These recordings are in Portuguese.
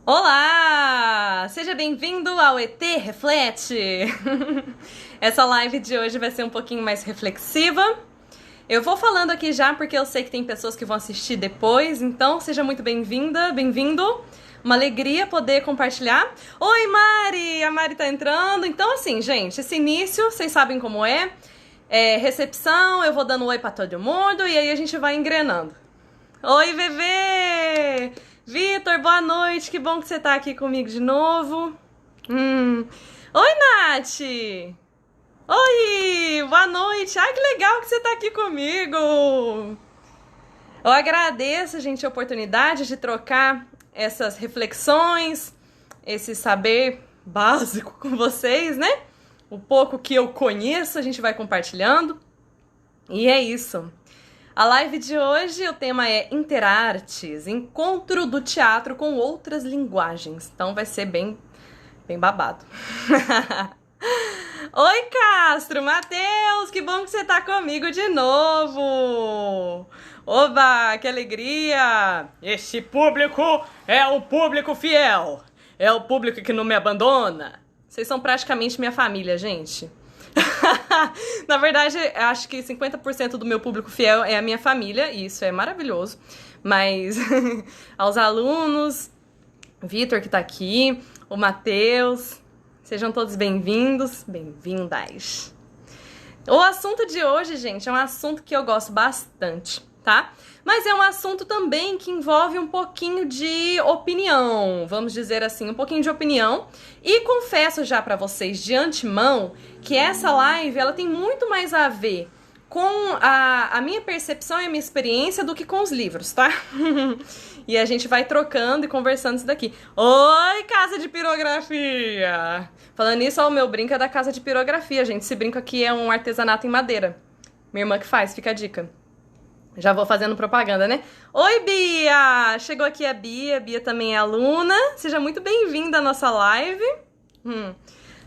Olá! Seja bem-vindo ao ET Reflete! Essa live de hoje vai ser um pouquinho mais reflexiva. Eu vou falando aqui já porque eu sei que tem pessoas que vão assistir depois, então seja muito bem-vinda, bem-vindo. Uma alegria poder compartilhar. Oi, Mari! A Mari tá entrando. Então, assim, gente, esse início, vocês sabem como é. Recepção, eu vou dando oi pra todo mundo e aí a gente vai engrenando. Oi, bebê! Vitor, boa noite, que bom que você tá aqui comigo de novo. Oi, Nath! Oi, boa noite! Ai, que legal que você tá aqui comigo! Eu agradeço, gente, a oportunidade de trocar essas reflexões, esse saber básico com vocês, né? O pouco que eu conheço, a gente vai compartilhando. E é isso. A live de hoje, o tema é Interartes, encontro do teatro com outras linguagens. Então vai ser bem babado. Oi, Castro, Matheus, que bom que você tá comigo de novo. Oba, que alegria. Este público é um público fiel. É o público que não me abandona. Vocês são praticamente minha família, gente. Na verdade, acho que 50% do meu público fiel é a minha família, e isso é maravilhoso. Mas aos alunos, Vitor que tá aqui, o Matheus, sejam todos bem-vindos, bem-vindas. O assunto de hoje, gente, é um assunto que eu gosto bastante, tá? Mas é um assunto também que envolve um pouquinho de opinião, vamos dizer assim, um pouquinho de opinião. E confesso já pra vocês de antemão que essa live ela tem muito mais a ver com a minha percepção e a minha experiência do que com os livros, tá? E a gente vai trocando e conversando isso daqui. Oi, casa de pirografia! Falando nisso, ó, o meu brinco é da casa de pirografia, gente. Esse brinco aqui é um artesanato em madeira. Minha irmã que faz, fica a dica. Já vou fazendo propaganda, né? Oi, Bia! Chegou aqui a Bia. Bia também é aluna. Seja muito bem-vinda à nossa live.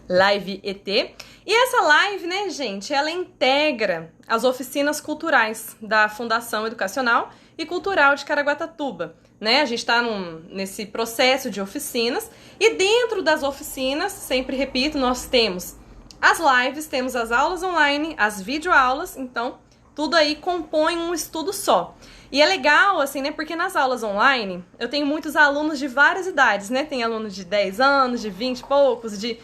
Live ET. E essa live, né, gente, ela integra as oficinas culturais da Fundação Educacional e Cultural de Caraguatatuba, né? A gente está nesse processo de oficinas e dentro das oficinas, sempre repito, nós temos as lives, temos as aulas online, as videoaulas, então tudo aí compõe um estudo só. E é legal, assim, né? Porque nas aulas online, eu tenho muitos alunos de várias idades, né? Tem alunos de 10 anos, de 20 e poucos, de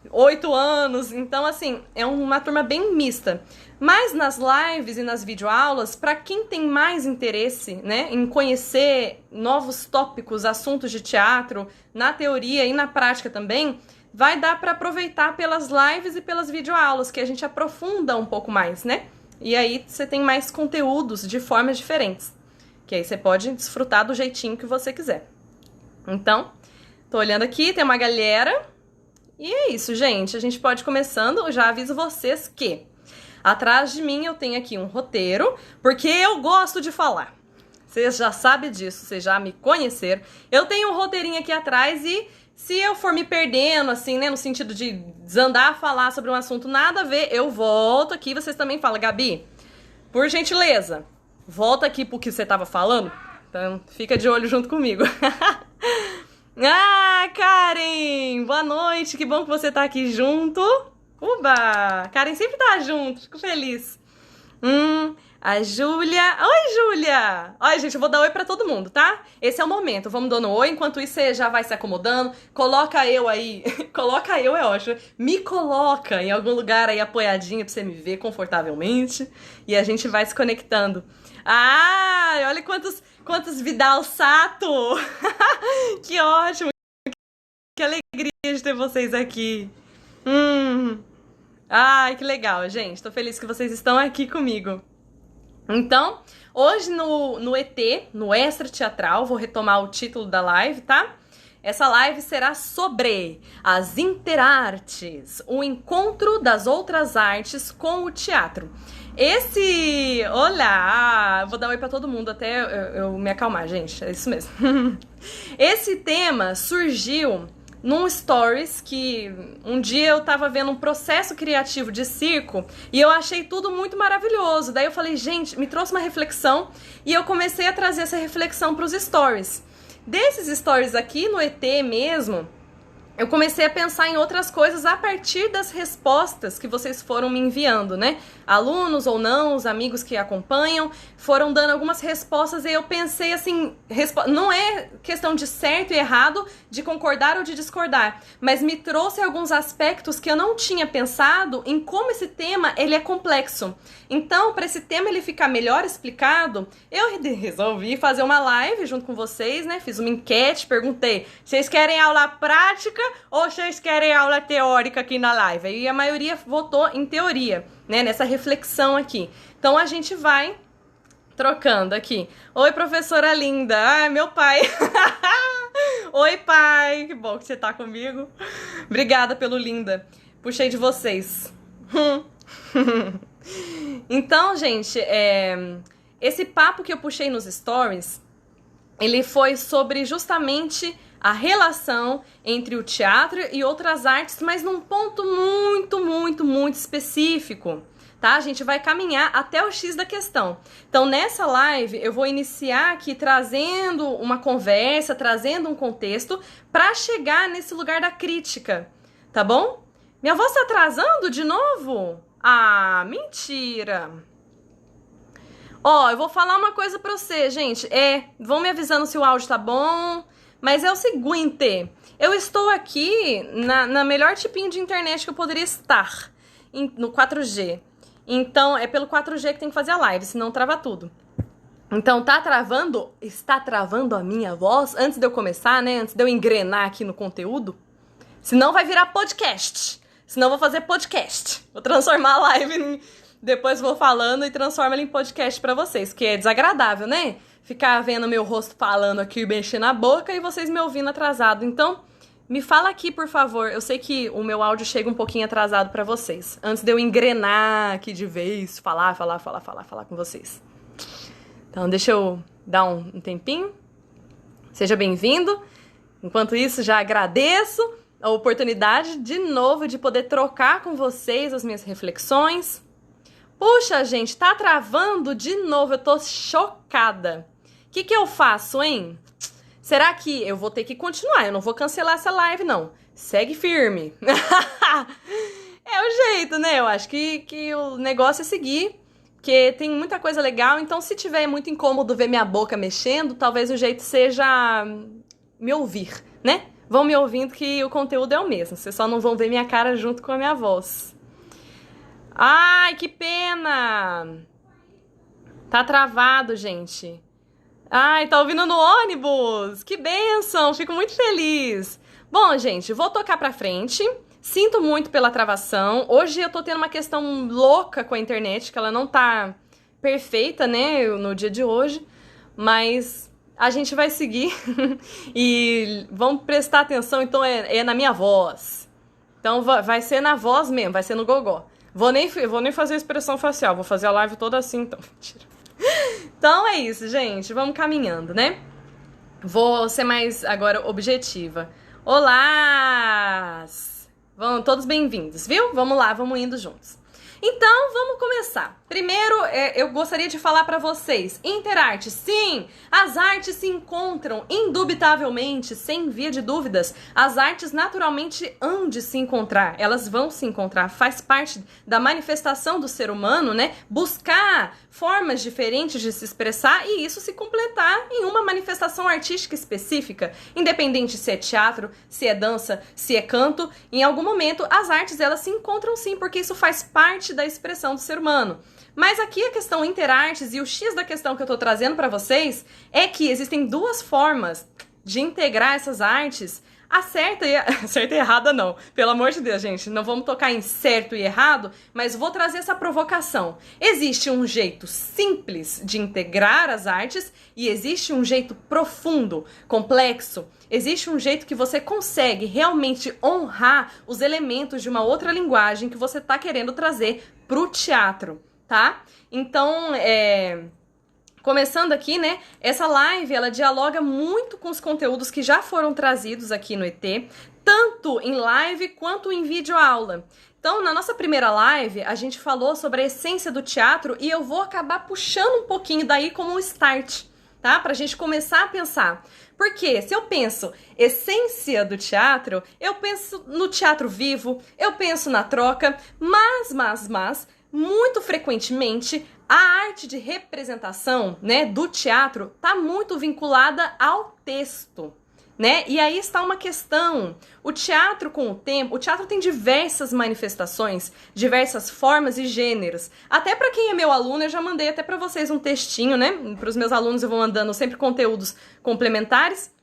8 anos. Então, assim, é uma turma bem mista. Mas nas lives e nas videoaulas, para quem tem mais interesse, né? Em conhecer novos tópicos, assuntos de teatro, na teoria e na prática também, vai dar para aproveitar pelas lives e pelas videoaulas, que a gente aprofunda um pouco mais, né? E aí você tem mais conteúdos de formas diferentes, que aí você pode desfrutar do jeitinho que você quiser. Então, tô olhando aqui, tem uma galera. E é isso, gente. A gente pode ir começando. Eu já aviso vocês que atrás de mim eu tenho aqui um roteiro, porque eu gosto de falar. Vocês já sabem disso, vocês já me conheceram. Eu tenho um roteirinho aqui atrás e se eu for me perdendo, assim, né, no sentido de desandar a falar sobre um assunto nada a ver, eu volto aqui. Vocês também falam, Gabi, por gentileza, volta aqui pro que você tava falando. Então, fica de olho junto comigo. Ah, Karen, boa noite, que bom que você tá aqui junto. Uba, Karen sempre tá junto, fico feliz. A Júlia. Oi, Júlia! Olha, gente, eu vou dar oi pra todo mundo, tá? Esse é o momento. Vamos dando oi. Enquanto isso, você já vai se acomodando. Coloca eu aí. Coloca eu é ótimo. Me coloca em algum lugar aí apoiadinha pra você me ver confortavelmente. E a gente vai se conectando. Ah, olha quantos Vidal Sato! Que ótimo! Que alegria de ter vocês aqui. Ai, que legal, gente. Tô feliz que vocês estão aqui comigo. Então, hoje no ET, no Extra Teatral, vou retomar o título da live, tá? Essa live será sobre as interartes, o encontro das outras artes com o teatro. Olá, vou dar oi pra todo mundo até eu me acalmar, gente, é isso mesmo. Esse tema surgiu num stories que um dia eu tava vendo um processo criativo de circo e eu achei tudo muito maravilhoso. Daí eu falei, gente, me trouxe uma reflexão e eu comecei a trazer essa reflexão pros stories. desses stories aqui no ET mesmo, eu comecei a pensar em outras coisas a partir das respostas que vocês foram me enviando, né? Alunos ou não, os amigos que acompanham, foram dando algumas respostas e eu pensei assim, não é questão de certo e errado, de concordar ou de discordar, mas me trouxe alguns aspectos que eu não tinha pensado em como esse tema ele é complexo. Então, para esse tema ele ficar melhor explicado, eu resolvi fazer uma live junto com vocês, né? Fiz uma enquete, perguntei, vocês querem aula prática ou vocês querem aula teórica aqui na live? E a maioria votou em teoria, né? Nessa reflexão aqui. Então, a gente vai trocando aqui. Oi, professora linda. Ah, meu pai. Oi, pai. Que bom que você tá comigo. Obrigada pelo linda. Puxei de vocês. Então, gente, esse papo que eu puxei nos stories, ele foi sobre justamente a relação entre o teatro e outras artes, mas num ponto muito específico, tá? A gente vai caminhar até o X da questão. Então, nessa live, eu vou iniciar aqui trazendo uma conversa, trazendo um contexto, para chegar nesse lugar da crítica, tá bom? Minha voz tá atrasando de novo? Ah, mentira! Ó, eu vou falar uma coisa pra você, gente. Vão me avisando se o áudio tá bom. Mas é o seguinte, eu estou aqui na melhor tipinho de internet que eu poderia estar, no 4G. Então, é pelo 4G que tem que fazer a live, senão trava tudo. Então, está travando a minha voz antes de eu começar, né? Antes de eu engrenar aqui no conteúdo. Senão vai virar podcast. Senão eu vou fazer podcast. Vou transformar a live depois vou falando e transformo ela em podcast pra vocês, que é desagradável, né? Ficar vendo meu rosto falando aqui, mexendo a boca e vocês me ouvindo atrasado. Então, me fala aqui, por favor. Eu sei que o meu áudio chega um pouquinho atrasado pra vocês. Antes de eu engrenar aqui de vez, falar com vocês. Então, deixa eu dar um tempinho. Seja bem-vindo. Enquanto isso, já agradeço a oportunidade de novo de poder trocar com vocês as minhas reflexões. Puxa, gente, tá travando de novo. Eu tô chocada. O que eu faço, hein? Será que eu vou ter que continuar? Eu não vou cancelar essa live, não. Segue firme. É o jeito, né? Eu acho que o negócio é seguir, porque tem muita coisa legal. Então, se tiver muito incômodo ver minha boca mexendo, talvez o jeito seja me ouvir, né? Vão me ouvindo que o conteúdo é o mesmo. Vocês só não vão ver minha cara junto com a minha voz. Ai, que pena! Tá travado, gente. Ai, tá ouvindo no ônibus? Que bênção! Fico muito feliz. Bom, gente, vou tocar pra frente. Sinto muito pela travação. Hoje eu tô tendo uma questão louca com a internet, que ela não tá perfeita, né, no dia de hoje. Mas a gente vai seguir e vamos prestar atenção, então é na minha voz. Então vai ser na voz mesmo, vai ser no gogó. Vou nem fazer expressão facial, vou fazer a live toda assim, então. Mentira. Então é isso, gente. Vamos caminhando, né? Vou ser mais agora objetiva. Olá! Vão todos bem-vindos, viu? Vamos lá, vamos indo juntos. Então, vamos começar. Primeiro, eu gostaria de falar para vocês, interarte, sim, as artes se encontram, indubitavelmente, sem via de dúvidas, as artes naturalmente hão de se encontrar, elas vão se encontrar, faz parte da manifestação do ser humano, né, buscar formas diferentes de se expressar e isso se completar em uma manifestação artística específica, independente se é teatro, se é dança, se é canto, em algum momento as artes elas se encontram sim, porque isso faz parte da expressão do ser humano. Mas aqui a questão interartes e o X da questão que eu tô trazendo para vocês é que existem duas formas de integrar essas artes, a certa e errada não. Pelo amor de Deus, gente, não vamos tocar em certo e errado, mas vou trazer essa provocação. Existe um jeito simples de integrar as artes e existe um jeito profundo, complexo. Existe um jeito que você consegue realmente honrar os elementos de uma outra linguagem que você tá querendo trazer pro teatro, tá? Então, começando aqui, né, essa live, ela dialoga muito com os conteúdos que já foram trazidos aqui no ET, tanto em live quanto em videoaula. Então, na nossa primeira live, a gente falou sobre a essência do teatro e eu vou acabar puxando um pouquinho daí como um start, tá? Pra gente começar a pensar. Porque se eu penso essência do teatro, eu penso no teatro vivo, eu penso na troca, mas, muito frequentemente, a arte de representação, né, do teatro tá muito vinculada ao texto, né? E aí está uma questão. O teatro, com o tempo, o teatro tem diversas manifestações, diversas formas e gêneros. Até para quem é meu aluno, eu já mandei até para vocês um textinho, né? Para os meus alunos eu vou mandando sempre conteúdos complementares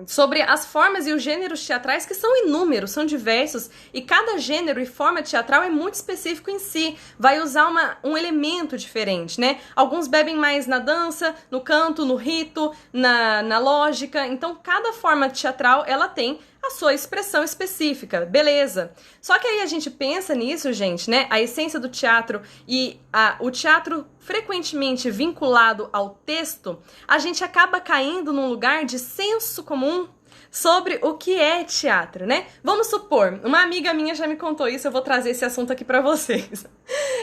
sobre as formas e os gêneros teatrais, que são inúmeros, são diversos, e cada gênero e forma teatral é muito específico em si, vai usar um elemento diferente, né? Alguns bebem mais na dança, no canto, no rito, na lógica, então cada forma teatral, ela tem a sua expressão específica, beleza. Só que aí a gente pensa nisso, gente, né? A essência do teatro e o teatro frequentemente vinculado ao texto, a gente acaba caindo num lugar de senso comum sobre o que é teatro, né? Vamos supor, uma amiga minha já me contou isso, eu vou trazer esse assunto aqui pra vocês.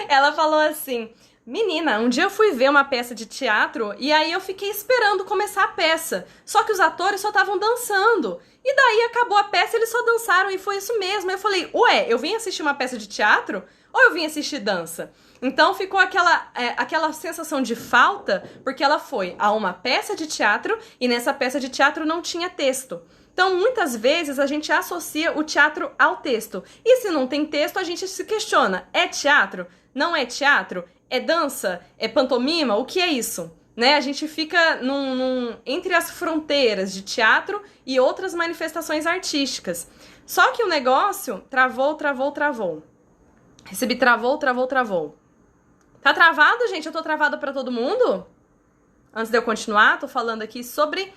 Ela falou assim: menina, um dia eu fui ver uma peça de teatro e aí eu fiquei esperando começar a peça. Só que os atores só estavam dançando. E daí acabou a peça, eles só dançaram e foi isso mesmo. Eu falei, ué, eu vim assistir uma peça de teatro ou eu vim assistir dança? Então ficou aquela sensação de falta, porque ela foi a uma peça de teatro e nessa peça de teatro não tinha texto. Então, muitas vezes, a gente associa o teatro ao texto. E se não tem texto, a gente se questiona, é teatro? Não é teatro? É dança? É pantomima? O que é isso? Né? A gente fica entre as fronteiras de teatro e outras manifestações artísticas. Só que o negócio travou. Recebi travou. Tá travado, gente? Eu tô travada pra todo mundo? Antes de eu continuar, tô falando aqui sobre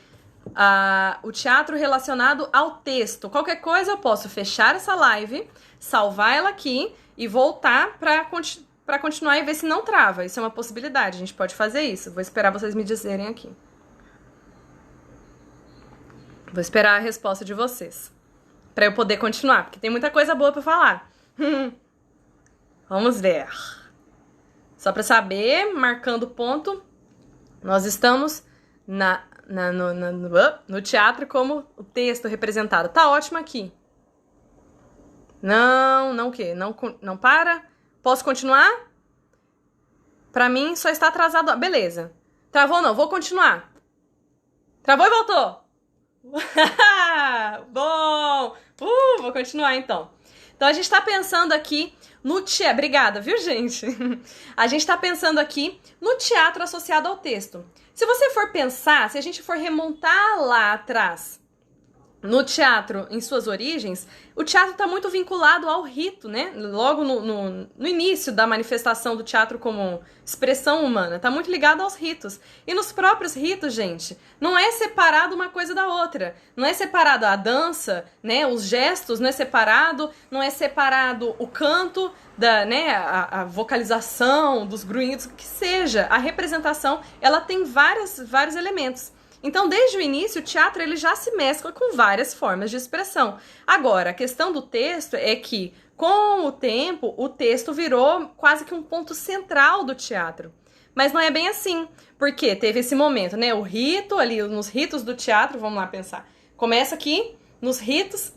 o teatro relacionado ao texto. Qualquer coisa eu posso fechar essa live, salvar ela aqui e voltar pra continuar e ver se não trava. Isso é uma possibilidade, a gente pode fazer isso. Vou esperar vocês me dizerem aqui. Vou esperar a resposta de vocês pra eu poder continuar, porque tem muita coisa boa pra falar. Vamos ver. Só pra saber, marcando ponto, nós estamos no teatro como o texto representado. Tá ótimo aqui. Não o quê? Não para? Posso continuar? Pra mim, só está atrasado. Beleza. Travou não, vou continuar. Travou e voltou. Bom. Vou continuar então. Então, a gente tá pensando aqui no teatro... Obrigada, viu, gente? A gente tá pensando aqui no teatro associado ao texto. Se você for pensar, se a gente for remontar lá atrás, no teatro, em suas origens, o teatro está muito vinculado ao rito, né? Logo no início da manifestação do teatro como expressão humana, está muito ligado aos ritos. E nos próprios ritos, gente, não é separado uma coisa da outra. Não é separado a dança, né? Os gestos, não é separado o canto, a vocalização, dos grunhidos, o que seja. A representação, ela tem vários elementos. Então, desde o início, o teatro ele já se mescla com várias formas de expressão. Agora, a questão do texto é que, com o tempo, o texto virou quase que um ponto central do teatro. Mas não é bem assim, porque teve esse momento, né? O rito, ali, nos ritos do teatro, vamos lá pensar. Começa aqui, nos ritos.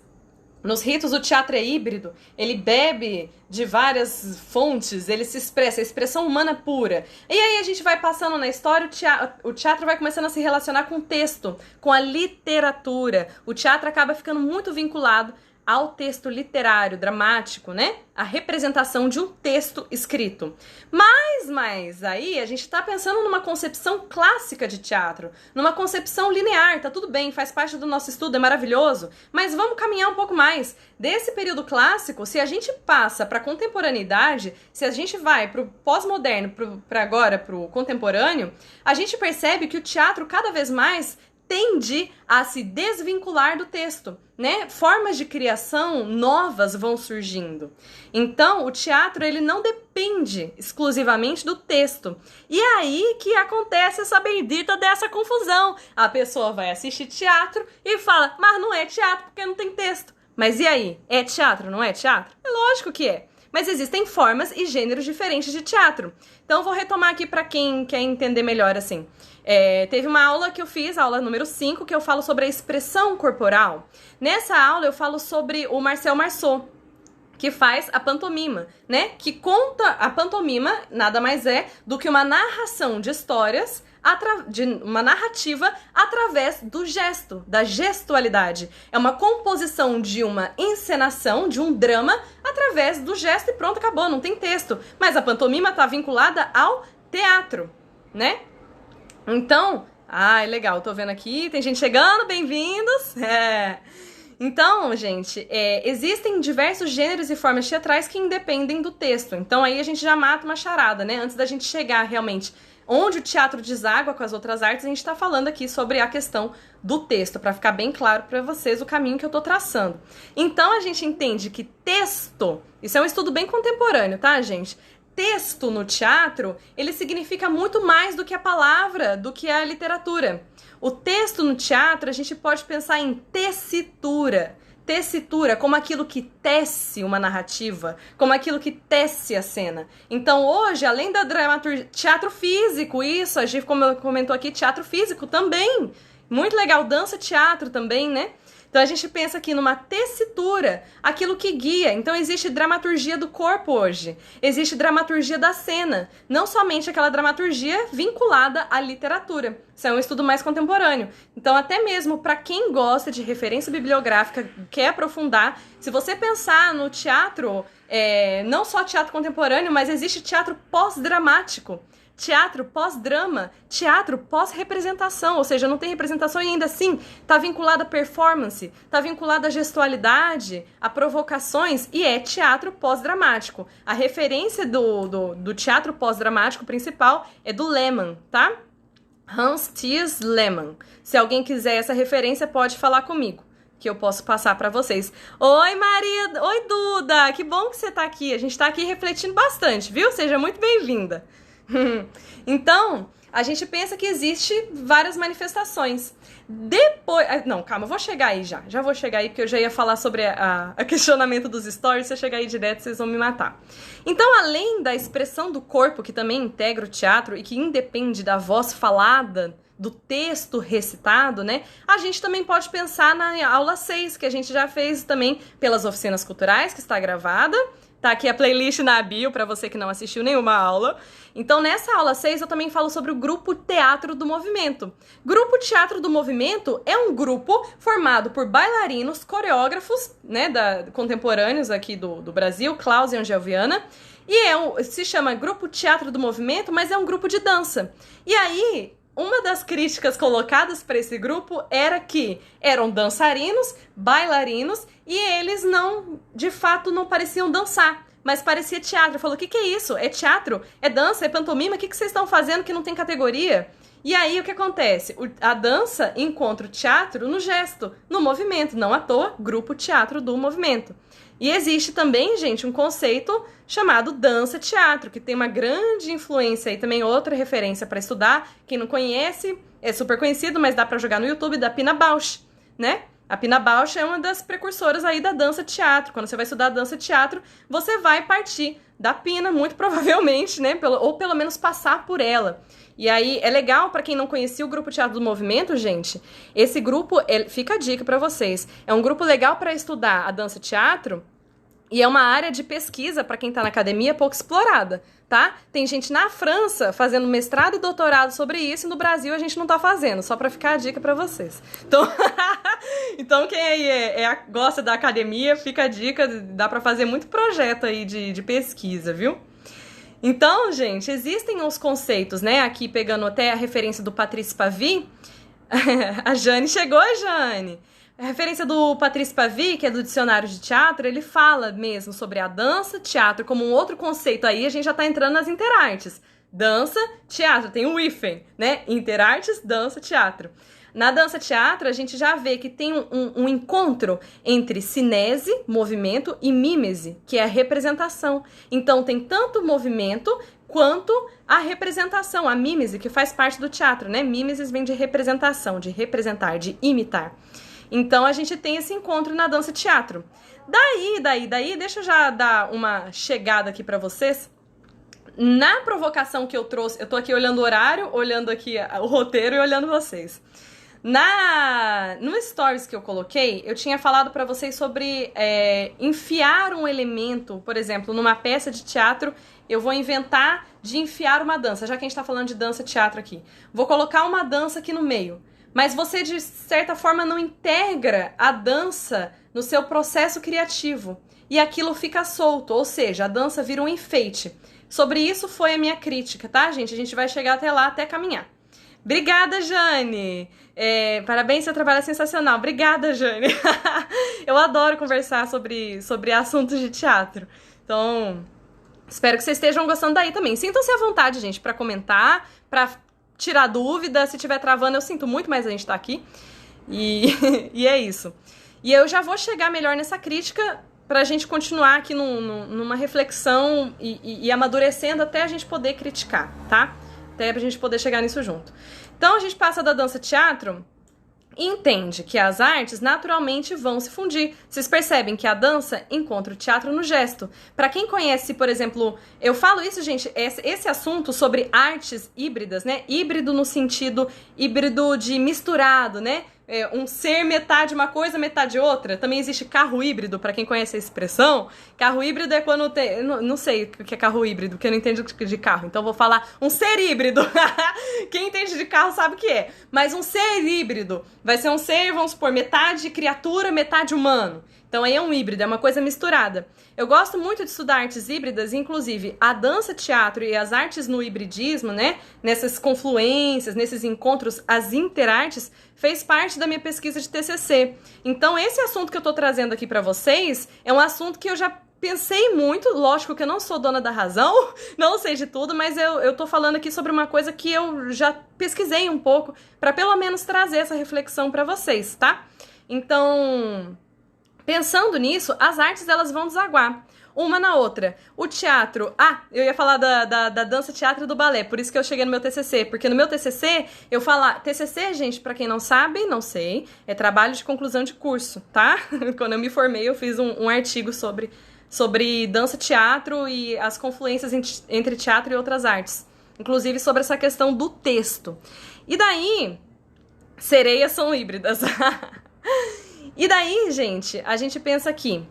Nos ritos, o teatro é híbrido, ele bebe de várias fontes, ele se expressa, a expressão humana pura. E aí a gente vai passando na história, o teatro vai começando a se relacionar com o texto, com a literatura. O teatro acaba ficando muito vinculado ao texto literário, dramático, né? A representação de um texto escrito. Mas aí a gente tá pensando numa concepção clássica de teatro, numa concepção linear, tá tudo bem, faz parte do nosso estudo, é maravilhoso, mas vamos caminhar um pouco mais. Desse período clássico, se a gente passa para a contemporaneidade, se a gente vai pro pós-moderno, para agora pro contemporâneo, a gente percebe que o teatro cada vez mais tende a se desvincular do texto, né? Formas de criação novas vão surgindo. Então, o teatro ele não depende exclusivamente do texto. E é aí que acontece essa bendita dessa confusão. A pessoa vai assistir teatro e fala, mas não é teatro porque não tem texto. Mas e aí? É teatro, não é teatro? É lógico que é. mas existem formas e gêneros diferentes de teatro. Então, vou retomar aqui para quem quer entender melhor, assim. Teve uma aula que eu fiz, a aula número 5, que eu falo sobre a expressão corporal. Nessa aula, eu falo sobre o Marcel Marceau, que faz a pantomima, né? Que conta a pantomima, nada mais é do que uma narração de histórias, uma narrativa através do gesto, da gestualidade. É uma composição de uma encenação, de um drama, através do gesto e pronto, acabou, não tem texto. Mas a pantomima está vinculada ao teatro, né? Então, legal, tô vendo aqui, tem gente chegando, bem-vindos! Então, gente, existem diversos gêneros e formas teatrais que independem do texto. Então, aí a gente já mata uma charada, né? Antes da gente chegar realmente onde o teatro deságua com as outras artes, a gente tá falando aqui sobre a questão do texto, para ficar bem claro para vocês o caminho que eu tô traçando. Então, a gente entende que texto, isso é um estudo bem contemporâneo, tá, gente? Texto no teatro, ele significa muito mais do que a palavra, do que a literatura. O texto no teatro, a gente pode pensar em tessitura. Tessitura como aquilo que tece uma narrativa, como aquilo que tece a cena. Então hoje, além da dramaturgia, teatro físico, isso, a gente comentou aqui, teatro físico também. Muito legal, dança, teatro também, né? Então a gente pensa aqui numa tessitura, aquilo que guia. Então existe dramaturgia do corpo hoje, existe dramaturgia da cena, não somente aquela dramaturgia vinculada à literatura. Isso é um estudo mais contemporâneo. Então até mesmo para quem gosta de referência bibliográfica, quer aprofundar, se você pensar no teatro, não só teatro contemporâneo, mas existe teatro pós-dramático. Teatro pós-drama, teatro pós-representação, ou seja, não tem representação e ainda assim está vinculada à performance, está vinculada à gestualidade, a provocações e é teatro pós-dramático. A referência do teatro pós-dramático principal é do Lehmann, tá? Hans Thies Lehmann. Se alguém quiser essa referência, pode falar comigo, que eu posso passar para vocês. Oi, Maria! Oi, Duda! Que bom que você está aqui. A gente está aqui refletindo bastante, viu? Seja muito bem-vinda. Então, a gente pensa que existe várias manifestações. Depois... Não, calma, eu vou chegar aí já. Já vou chegar aí, porque eu já ia falar sobre a questionamento dos stories. Se eu chegar aí direto, vocês vão me matar. Então, além da expressão do corpo, que também integra o teatro e que independe da voz falada, do texto recitado, né? A gente também pode pensar na aula 6, que a gente já fez também pelas oficinas culturais, que está gravada. Tá aqui a playlist na bio para você que não assistiu nenhuma aula. Então, nessa aula 6, eu também falo sobre o Grupo Teatro do Movimento. Grupo Teatro do Movimento é um grupo formado por bailarinos, coreógrafos, né, contemporâneos aqui do Brasil, Klaus e Angelviana. E se chama Grupo Teatro do Movimento, mas é um grupo de dança. E aí, uma das críticas colocadas para esse grupo era que eram dançarinos, bailarinos, e eles de fato, não pareciam dançar, mas parecia teatro. Falou, o que é isso? É teatro? É dança? É pantomima? O que vocês estão fazendo que não tem categoria? E aí, o que acontece? A dança encontra o teatro no gesto, no movimento, não à toa, Grupo Teatro do Movimento. E existe também, gente, um conceito chamado dança-teatro, que tem uma grande influência e também outra referência para estudar. Quem não conhece, é super conhecido, mas dá para jogar no YouTube, da Pina Bausch, né? A Pina Bausch é uma das precursoras aí da dança-teatro. Quando você vai estudar dança-teatro, você vai partir da Pina, muito provavelmente, né? Ou pelo menos passar por ela. E aí, é legal, para quem não conhecia o Grupo Teatro do Movimento, gente, esse grupo, fica a dica para vocês, é um grupo legal para estudar a dança-teatro e é uma área de pesquisa, para quem tá na academia, pouco explorada, tá? Tem gente na França fazendo mestrado e doutorado sobre isso e no Brasil a gente não tá fazendo, só para ficar a dica para vocês. Então quem aí gosta da academia, fica a dica, dá para fazer muito projeto aí de pesquisa, viu? Então, gente, existem uns conceitos, né? Aqui pegando até a referência do Patrice Pavy. A Jane chegou, Jane! A referência do Patrice Pavy, que é do dicionário de teatro, ele fala mesmo sobre a dança, teatro, como um outro conceito aí, a gente já tá entrando nas interartes. Dança, teatro, tem o hífen, né? Interartes, dança, teatro. Na dança-teatro, a gente já vê que tem um encontro entre cinese, movimento, e mímese, que é a representação. Então, tem tanto movimento quanto a representação, a mímese, que faz parte do teatro, né? Mímesis vem de representação, de representar, de imitar. Então a gente tem esse encontro na dança-teatro. Daí, deixa eu já dar uma chegada aqui pra vocês. Na provocação que eu trouxe, eu tô aqui olhando o horário, olhando aqui o roteiro e olhando vocês. No stories que eu coloquei, eu tinha falado pra vocês sobre enfiar um elemento, por exemplo, numa peça de teatro, eu vou inventar de enfiar uma dança, já que a gente tá falando de dança-teatro aqui. Vou colocar uma dança aqui no meio, mas você, de certa forma, não integra a dança no seu processo criativo, e aquilo fica solto, ou seja, a dança vira um enfeite. Sobre isso foi a minha crítica, tá, gente? A gente vai chegar até lá, até caminhar. Obrigada, Jane! Parabéns, seu trabalho é sensacional. Obrigada, Jane! Eu adoro conversar sobre assuntos de teatro. Então, espero que vocês estejam gostando daí também. Sintam-se à vontade, gente, pra comentar, pra tirar dúvida. Se tiver travando, eu sinto muito, mas a gente tá aqui. E é isso. E eu já vou chegar melhor nessa crítica pra gente continuar aqui numa reflexão e amadurecendo até a gente poder criticar, tá? Até pra gente poder chegar nisso junto. Então a gente passa da dança-teatro e entende que as artes naturalmente vão se fundir. Vocês percebem que a dança encontra o teatro no gesto. Pra quem conhece, por exemplo, eu falo isso, gente, esse assunto sobre artes híbridas, né? Híbrido no sentido híbrido de misturado, né? Um ser metade uma coisa, metade outra. Também existe carro híbrido, pra quem conhece a expressão. Carro híbrido é quando tem... Não sei o que é carro híbrido, porque eu não entendo de carro. Então eu vou falar um ser híbrido. Quem entende de carro sabe o que é. Mas um ser híbrido vai ser um ser, vamos supor, metade criatura, metade humano. Então aí é um híbrido, é uma coisa misturada. Eu gosto muito de estudar artes híbridas, inclusive a dança-teatro e as artes no hibridismo, né? Nessas confluências, nesses encontros, as interartes, fez parte da minha pesquisa de TCC. Então esse assunto que eu tô trazendo aqui pra vocês é um assunto que eu já pensei muito, lógico que eu não sou dona da razão, não sei de tudo, mas eu tô falando aqui sobre uma coisa que eu já pesquisei um pouco, pra pelo menos trazer essa reflexão pra vocês, tá? Então... Pensando nisso, as artes elas vão desaguar uma na outra. O teatro... eu ia falar da dança-teatro e do balé, por isso que eu cheguei no meu TCC. Porque no meu TCC, eu falo... TCC, gente, pra quem não sabe, não sei, é trabalho de conclusão de curso, tá? Quando eu me formei, eu fiz um artigo sobre dança-teatro e as confluências entre teatro e outras artes. Inclusive sobre essa questão do texto. E daí, sereias são híbridas. E daí, gente, a gente pensa aqui,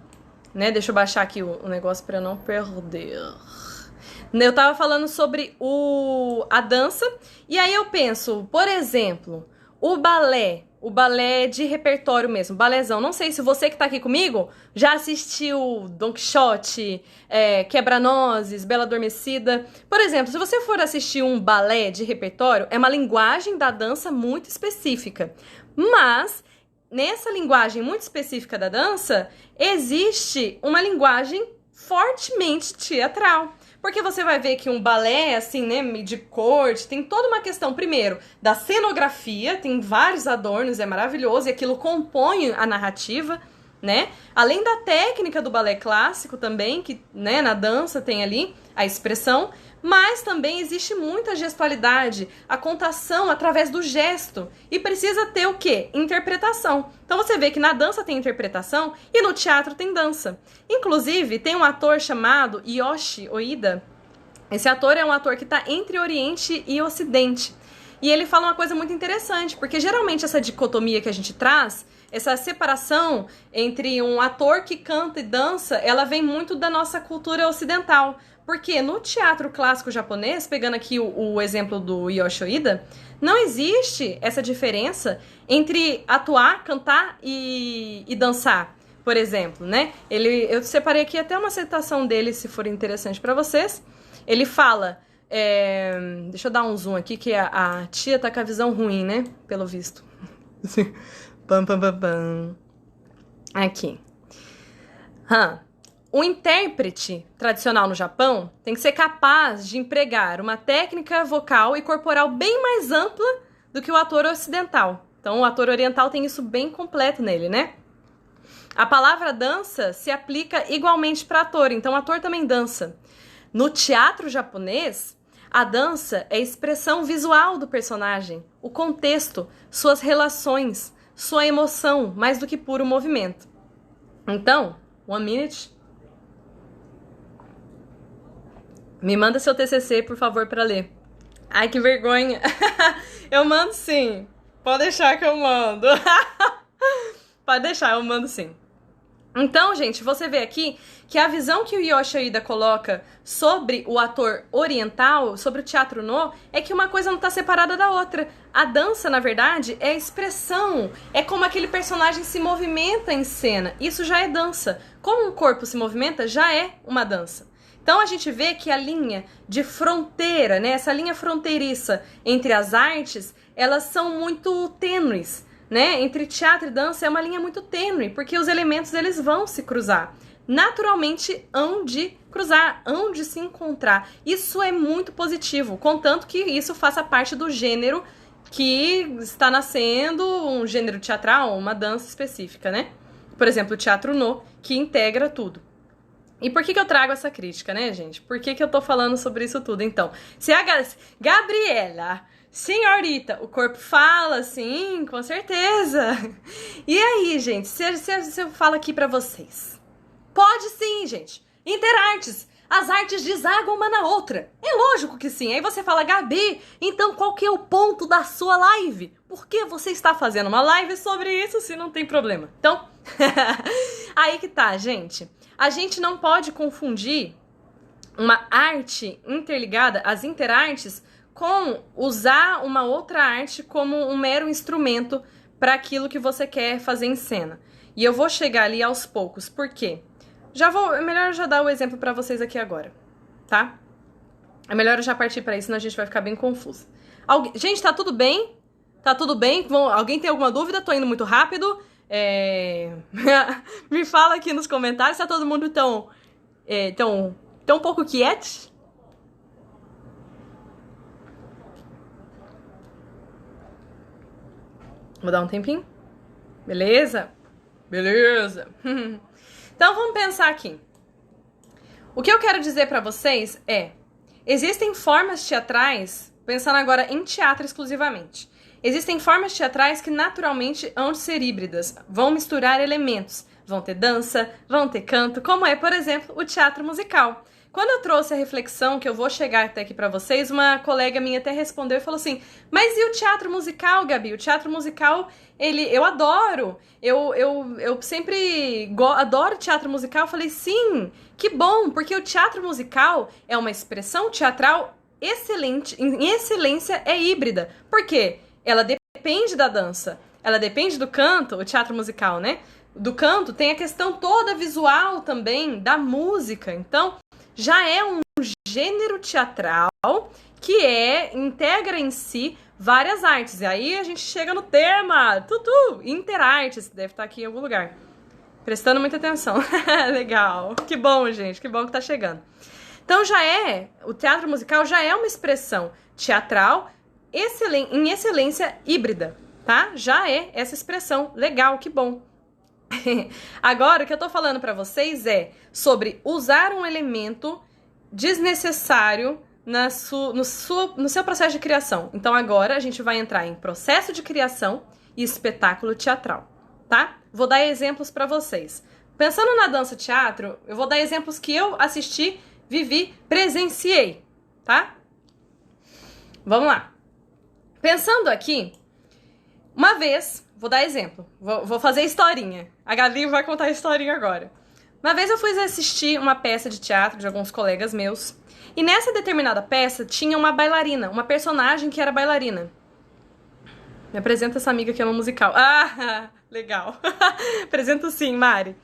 né? Deixa eu baixar aqui o negócio pra eu não perder. Eu tava falando sobre a dança, e aí eu penso, por exemplo, o balé de repertório mesmo, balézão. Não sei se você que tá aqui comigo já assistiu Don Quixote, Quebra-Nozes, Bela Adormecida. Por exemplo, se você for assistir um balé de repertório, é uma linguagem da dança muito específica, mas... Nessa linguagem muito específica da dança, existe uma linguagem fortemente teatral. Porque você vai ver que um balé, assim, né, de corte, tem toda uma questão, primeiro, da cenografia, tem vários adornos, é maravilhoso, e aquilo compõe a narrativa, né? Além da técnica do balé clássico também, que, né, na dança tem ali a expressão, mas também existe muita gestualidade, a contação através do gesto, e precisa ter o quê? Interpretação. Então você vê que na dança tem interpretação e no teatro tem dança. Inclusive, tem um ator chamado Yoshi Oida. Esse ator é um ator que está entre Oriente e Ocidente. E ele fala uma coisa muito interessante, porque geralmente essa dicotomia que a gente traz, essa separação entre um ator que canta e dança, ela vem muito da nossa cultura ocidental. Porque no teatro clássico japonês, pegando aqui o exemplo do Yoshi Oida, não existe essa diferença entre atuar, cantar e dançar, por exemplo, né? Eu separei aqui até uma citação dele, se for interessante para vocês. Ele fala... deixa eu dar um zoom aqui, que a tia tá com a visão ruim, né? Pelo visto. Pam, pam, pam, pam. Aqui. O intérprete tradicional no Japão tem que ser capaz de empregar uma técnica vocal e corporal bem mais ampla do que o ator ocidental. Então, o ator oriental tem isso bem completo nele, né? A palavra dança se aplica igualmente para ator, então o ator também dança. No teatro japonês, a dança é a expressão visual do personagem, o contexto, suas relações, sua emoção, mais do que puro movimento. Então, 1 minute. Me manda seu TCC, por favor, para ler. Ai, que vergonha. Eu mando sim. Pode deixar que eu mando. Pode deixar, eu mando sim. Então, gente, você vê aqui que a visão que o Yoshida coloca sobre o ator oriental, sobre o teatro no, é que uma coisa não está separada da outra. A dança, na verdade, é expressão. É como aquele personagem se movimenta em cena. Isso já é dança. Como um corpo se movimenta, já é uma dança. Então a gente vê que a linha de fronteira, né, essa linha fronteiriça entre as artes, elas são muito tênues, né? Entre teatro e dança é uma linha muito tênue, porque os elementos eles vão se cruzar. Naturalmente hão de cruzar, hão de se encontrar. Isso é muito positivo, contanto que isso faça parte do gênero que está nascendo, um gênero teatral, uma dança específica, né? Por exemplo, o teatro no, que integra tudo. E por que eu trago essa crítica, né, gente? Por que eu tô falando sobre isso tudo, então? Se a Gabriela, senhorita, o corpo fala, sim, com certeza. E aí, gente, se eu falo aqui pra vocês? Pode sim, gente. Interartes. As artes desagam uma na outra. É lógico que sim. Aí você fala, Gabi, então qual que é o ponto da sua live? Por que você está fazendo uma live sobre isso se não tem problema? Então, aí que tá, gente. A gente não pode confundir uma arte interligada, as interartes, com usar uma outra arte como um mero instrumento para aquilo que você quer fazer em cena. E eu vou chegar ali aos poucos. Por quê? É melhor eu já dar o exemplo para vocês aqui agora, tá? É melhor eu já partir para isso, senão a gente vai ficar bem confuso. Gente, tá tudo bem? Tá tudo bem? Alguém tem alguma dúvida? Tô indo muito rápido. Me fala aqui nos comentários. Tá todo mundo tão um pouco quieto? Vou dar um tempinho. Beleza? Beleza. Então vamos pensar aqui. O que eu quero dizer pra vocês é: existem formas teatrais, pensando agora em teatro exclusivamente. Existem formas teatrais que naturalmente hão de ser híbridas, vão misturar elementos, vão ter dança, vão ter canto, como é, por exemplo, o teatro musical. Quando eu trouxe a reflexão, que eu vou chegar até aqui pra vocês, uma colega minha até respondeu e falou assim: mas e o teatro musical, Gabi? O teatro musical, eu adoro, eu sempre adoro teatro musical. Eu falei, sim, que bom, porque o teatro musical é uma expressão teatral excelente, em excelência é híbrida. Por quê? Ela depende da dança, ela depende do canto, o teatro musical, né? Do canto tem a questão toda visual também, da música. Então, já é um gênero teatral que integra em si várias artes. E aí a gente chega no tema, interartes, deve estar aqui em algum lugar. Prestando muita atenção. Legal. Que bom, gente, que bom que tá chegando. Então o teatro musical já é uma expressão teatral em excelência híbrida, tá? Já é essa expressão. Legal, que bom. Agora, o que eu tô falando pra vocês é sobre usar um elemento desnecessário no seu processo de criação. Então, agora a gente vai entrar em processo de criação e espetáculo teatral, tá? Vou dar exemplos pra vocês. Pensando na dança-teatro, eu vou dar exemplos que eu assisti, vivi, presenciei, tá? Vamos lá. Pensando aqui, uma vez, vou dar exemplo, vou fazer historinha. A Gabi vai contar a historinha agora. Uma vez eu fui assistir uma peça de teatro de alguns colegas meus, e nessa determinada peça tinha uma bailarina, uma personagem que era bailarina. Me apresenta essa amiga que ama musical. Ah, legal. Apresento sim, Mari.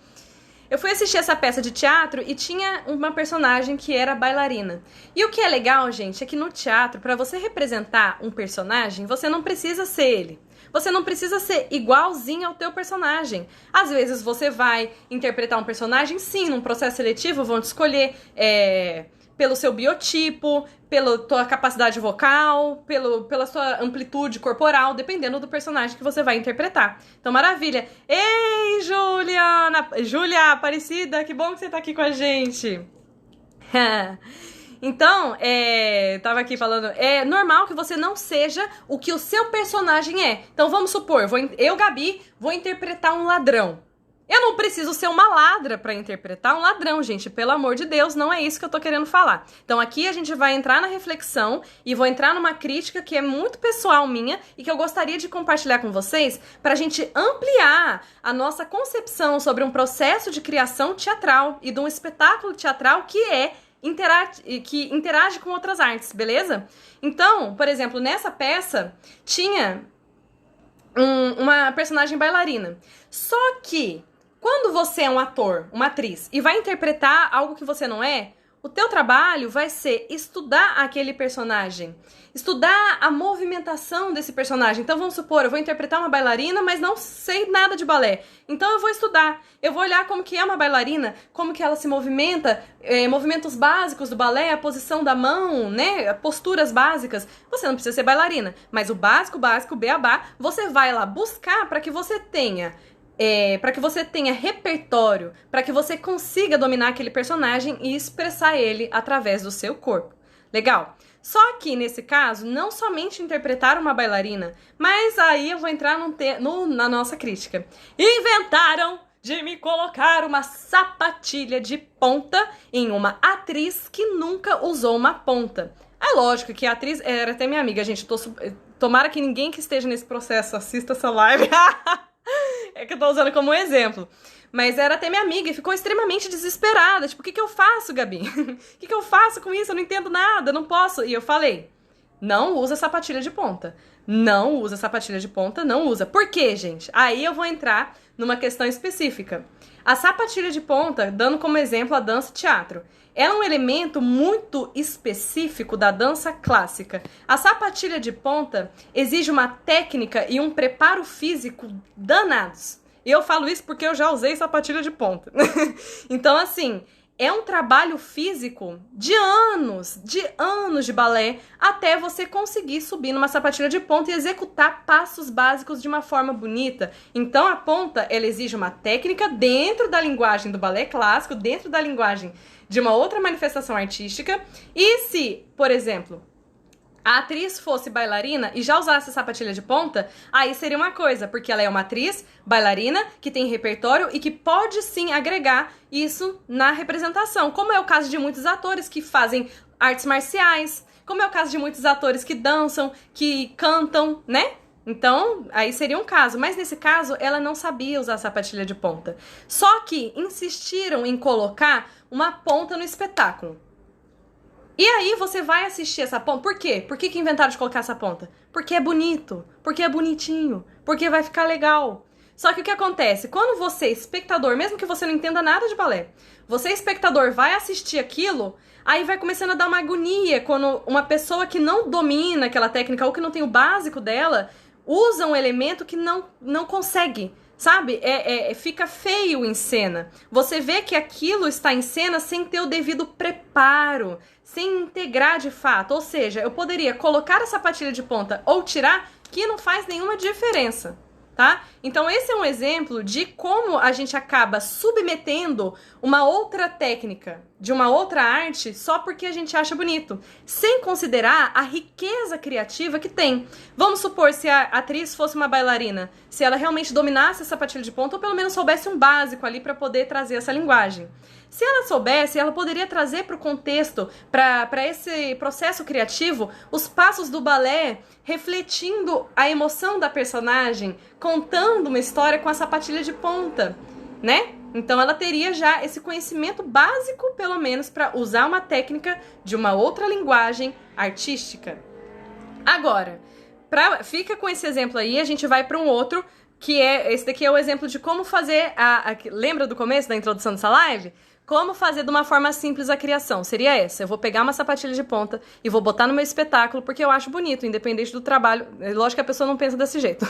Eu fui assistir essa peça de teatro e tinha uma personagem que era bailarina. E o que é legal, gente, é que no teatro, para você representar um personagem, você não precisa ser ele. Você não precisa ser igualzinho ao teu personagem. Às vezes você vai interpretar um personagem, sim, num processo seletivo vão te escolher pelo seu biotipo, pela tua capacidade vocal, pela sua amplitude corporal, dependendo do personagem que você vai interpretar. Então, maravilha! Ei, Júlia Aparecida, que bom que você tá aqui com a gente! Então, tava aqui falando, é normal que você não seja o que o seu personagem é. Então, vamos supor, eu, Gabi, vou interpretar um ladrão. Eu não preciso ser uma ladra pra interpretar um ladrão, gente. Pelo amor de Deus, não é isso que eu tô querendo falar. Então aqui a gente vai entrar na reflexão e vou entrar numa crítica que é muito pessoal minha e que eu gostaria de compartilhar com vocês pra gente ampliar a nossa concepção sobre um processo de criação teatral e de um espetáculo teatral que interage com outras artes, beleza? Então, por exemplo, nessa peça tinha uma personagem bailarina. Só que quando você é um ator, uma atriz, e vai interpretar algo que você não é, o teu trabalho vai ser estudar aquele personagem, estudar a movimentação desse personagem. Então vamos supor, eu vou interpretar uma bailarina, mas não sei nada de balé. Então eu vou estudar, eu vou olhar como que é uma bailarina, como que ela se movimenta, movimentos básicos do balé, a posição da mão, né, posturas básicas. Você não precisa ser bailarina, mas o básico, o beabá, você vai lá buscar para que você tenha repertório, para que você consiga dominar aquele personagem e expressar ele através do seu corpo. Legal? Só que, nesse caso, não somente interpretar uma bailarina, mas aí eu vou entrar na nossa crítica. Inventaram de me colocar uma sapatilha de ponta em uma atriz que nunca usou uma ponta. É lógico que a atriz era até minha amiga, gente. Tomara que ninguém que esteja nesse processo assista essa live. É que eu tô usando como exemplo. Mas era até minha amiga e ficou extremamente desesperada. Tipo, o que eu faço, Gabi? O que eu faço com isso? Eu não entendo nada, não posso. E eu falei, não usa sapatilha de ponta. Não usa sapatilha de ponta, não usa. Por quê, gente? Aí eu vou entrar numa questão específica. A sapatilha de ponta, dando como exemplo a dança-teatro, ela é um elemento muito específico da dança clássica. A sapatilha de ponta exige uma técnica e um preparo físico danados. E eu falo isso porque eu já usei sapatilha de ponta. Então, assim, é um trabalho físico de anos de balé até você conseguir subir numa sapatilha de ponta e executar passos básicos de uma forma bonita. Então a ponta, ela exige uma técnica dentro da linguagem do balé clássico, dentro da linguagem de uma outra manifestação artística. E se, por exemplo, a atriz fosse bailarina e já usasse sapatilha de ponta, aí seria uma coisa, porque ela é uma atriz, bailarina, que tem repertório e que pode sim agregar isso na representação, como é o caso de muitos atores que fazem artes marciais, como é o caso de muitos atores que dançam, que cantam, né? Então, aí seria um caso, mas nesse caso ela não sabia usar sapatilha de ponta. Só que insistiram em colocar uma ponta no espetáculo. E aí você vai assistir essa ponta. Por quê? Por que inventaram de colocar essa ponta? Porque é bonito, porque é bonitinho, porque vai ficar legal. Só que o que acontece? Quando você, espectador, mesmo que você não entenda nada de balé, você, espectador, vai assistir aquilo, aí vai começando a dar uma agonia quando uma pessoa que não domina aquela técnica ou que não tem o básico dela usa um elemento que não consegue. Sabe? Fica feio em cena. Você vê que aquilo está em cena sem ter o devido preparo, sem integrar de fato. Ou seja, eu poderia colocar a sapatilha de ponta ou tirar, que não faz nenhuma diferença, tá? Então esse é um exemplo de como a gente acaba submetendo uma outra técnica de uma outra arte só porque a gente acha bonito, sem considerar a riqueza criativa que tem. Vamos supor, se a atriz fosse uma bailarina, se ela realmente dominasse a sapatilha de ponta, ou pelo menos soubesse um básico ali para poder trazer essa linguagem. Se ela soubesse, ela poderia trazer para o contexto, para esse processo criativo, os passos do balé, refletindo a emoção da personagem, contando uma história com a sapatilha de ponta, né? Então ela teria já esse conhecimento básico, pelo menos, para usar uma técnica de uma outra linguagem artística. Agora, fica com esse exemplo aí, a gente vai para um outro, que esse daqui é o exemplo de como fazer lembra do começo da introdução dessa live? Como fazer de uma forma simples a criação? Seria essa. Eu vou pegar uma sapatilha de ponta e vou botar no meu espetáculo porque eu acho bonito, independente do trabalho. Lógico que a pessoa não pensa desse jeito.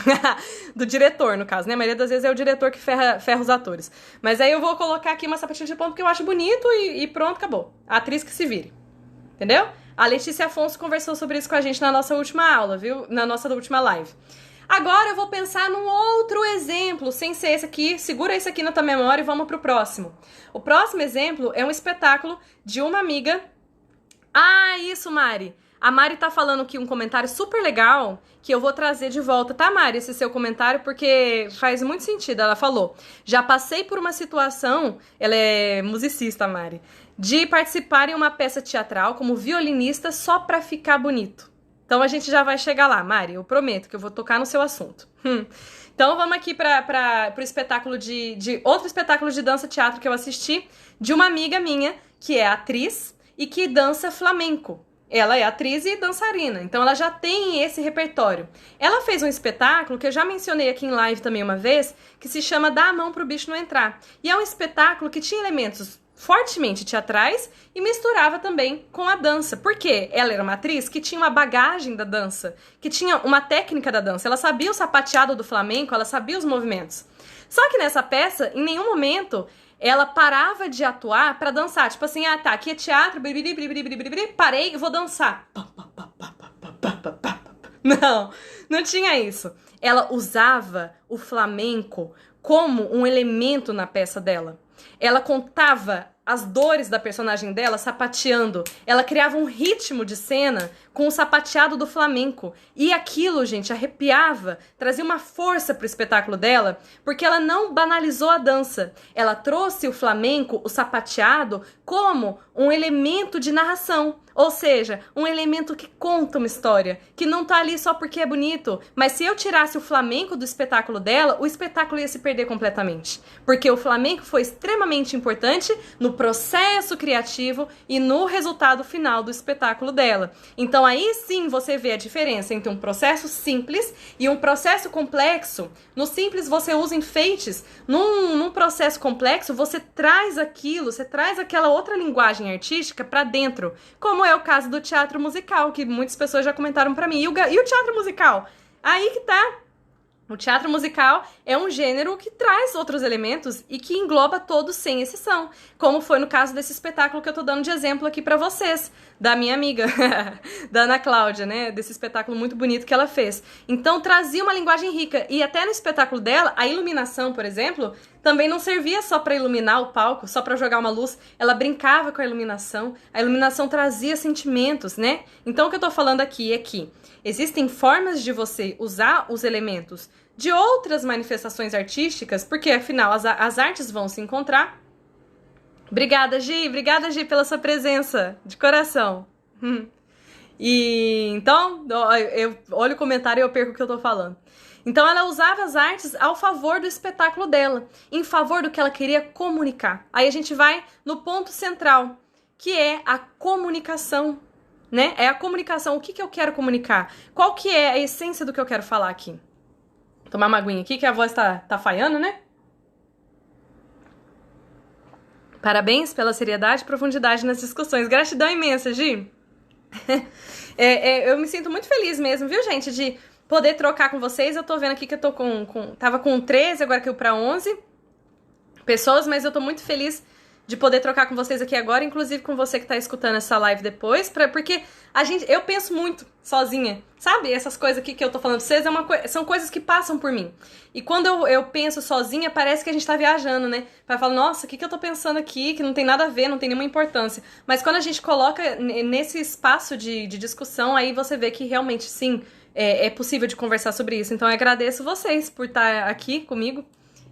Do diretor, no caso, né? A maioria das vezes é o diretor que ferra os atores. Mas aí eu vou colocar aqui uma sapatilha de ponta porque eu acho bonito e pronto, acabou. A atriz que se vire. Entendeu? A Letícia Afonso conversou sobre isso com a gente na nossa última aula, viu? Na nossa última live. Agora eu vou pensar num outro exemplo, sem ser esse aqui. Segura esse aqui na tua memória e vamos pro próximo. O próximo exemplo é um espetáculo de uma amiga Ah, isso, Mari. A Mari tá falando aqui um comentário super legal que eu vou trazer de volta, tá, Mari? Esse seu comentário, porque faz muito sentido. Ela falou, já passei por uma situação, ela é musicista, Mari, de participar em uma peça teatral como violinista só pra ficar bonito. Então a gente já vai chegar lá, Mari, eu prometo que eu vou tocar no seu assunto. Então vamos aqui pro espetáculo de outro espetáculo de dança-teatro que eu assisti, de uma amiga minha, que é atriz e que dança flamenco. Ela é atriz e dançarina, então ela já tem esse repertório. Ela fez um espetáculo que eu já mencionei aqui em live também uma vez, que se chama Dá a Mão pro Bicho Não Entrar. E é um espetáculo que tinha elementos fortemente teatrais e misturava também com a dança. Por quê? Ela era uma atriz que tinha uma bagagem da dança, que tinha uma técnica da dança. Ela sabia o sapateado do flamenco, ela sabia os movimentos. Só que nessa peça, em nenhum momento ela parava de atuar pra dançar. Tipo assim, ah, tá, aqui é teatro, parei e vou dançar. Não tinha isso. Ela usava o flamenco como um elemento na peça dela. Ela contava as dores da personagem dela sapateando. Ela criava um ritmo de cena com o sapateado do flamenco. E aquilo, gente, arrepiava, trazia uma força pro espetáculo dela, porque ela não banalizou a dança. Ela trouxe o flamenco, o sapateado, como um elemento de narração. Ou seja, um elemento que conta uma história, que não tá ali só porque é bonito. Mas se eu tirasse o flamenco do espetáculo dela, o espetáculo ia se perder completamente. Porque o flamenco foi extremamente importante no processo criativo e no resultado final do espetáculo dela. Então aí sim você vê a diferença entre um processo simples e um processo complexo. No simples você usa enfeites, num processo complexo você traz aquilo, você traz aquela outra linguagem artística pra dentro, como é o caso do teatro musical, que muitas pessoas já comentaram pra mim. E o teatro musical? Aí que tá. O teatro musical é um gênero que traz outros elementos e que engloba todos sem exceção, como foi no caso desse espetáculo que eu tô dando de exemplo aqui pra vocês, da minha amiga, da Ana Cláudia, né, desse espetáculo muito bonito que ela fez. Então trazia uma linguagem rica, e até no espetáculo dela, a iluminação, por exemplo, também não servia só pra iluminar o palco, só pra jogar uma luz, ela brincava com a iluminação trazia sentimentos, né? Então o que eu tô falando aqui é que existem formas de você usar os elementos de outras manifestações artísticas, porque afinal as artes vão se encontrar. Obrigada, Gi, pela sua presença, de coração. E então, eu olho o comentário e eu perco o que eu tô falando. Então ela usava as artes ao favor do espetáculo dela, em favor do que ela queria comunicar. Aí a gente vai no ponto central, que é a comunicação, né? É a comunicação. O que eu quero comunicar? Qual que é a essência do que eu quero falar aqui? Tomar uma aguinha aqui, que a voz tá falhando, né? Parabéns pela seriedade e profundidade nas discussões. Gratidão imensa, Gi. Eu me sinto muito feliz mesmo, viu, gente? De poder trocar com vocês. Eu tô vendo aqui que eu tô tava com 13, agora caiu pra 11 pessoas, mas eu tô muito feliz de poder trocar com vocês aqui agora, inclusive com você que tá escutando essa live depois, porque eu penso muito sozinha, sabe? Essas coisas aqui que eu tô falando pra vocês são coisas que passam por mim. E quando eu penso sozinha, parece que a gente tá viajando, né? Vai falar, nossa, o que eu tô pensando aqui, que não tem nada a ver, não tem nenhuma importância. Mas quando a gente coloca nesse espaço de discussão, aí você vê que realmente, sim, é possível de conversar sobre isso. Então eu agradeço vocês por estar aqui comigo.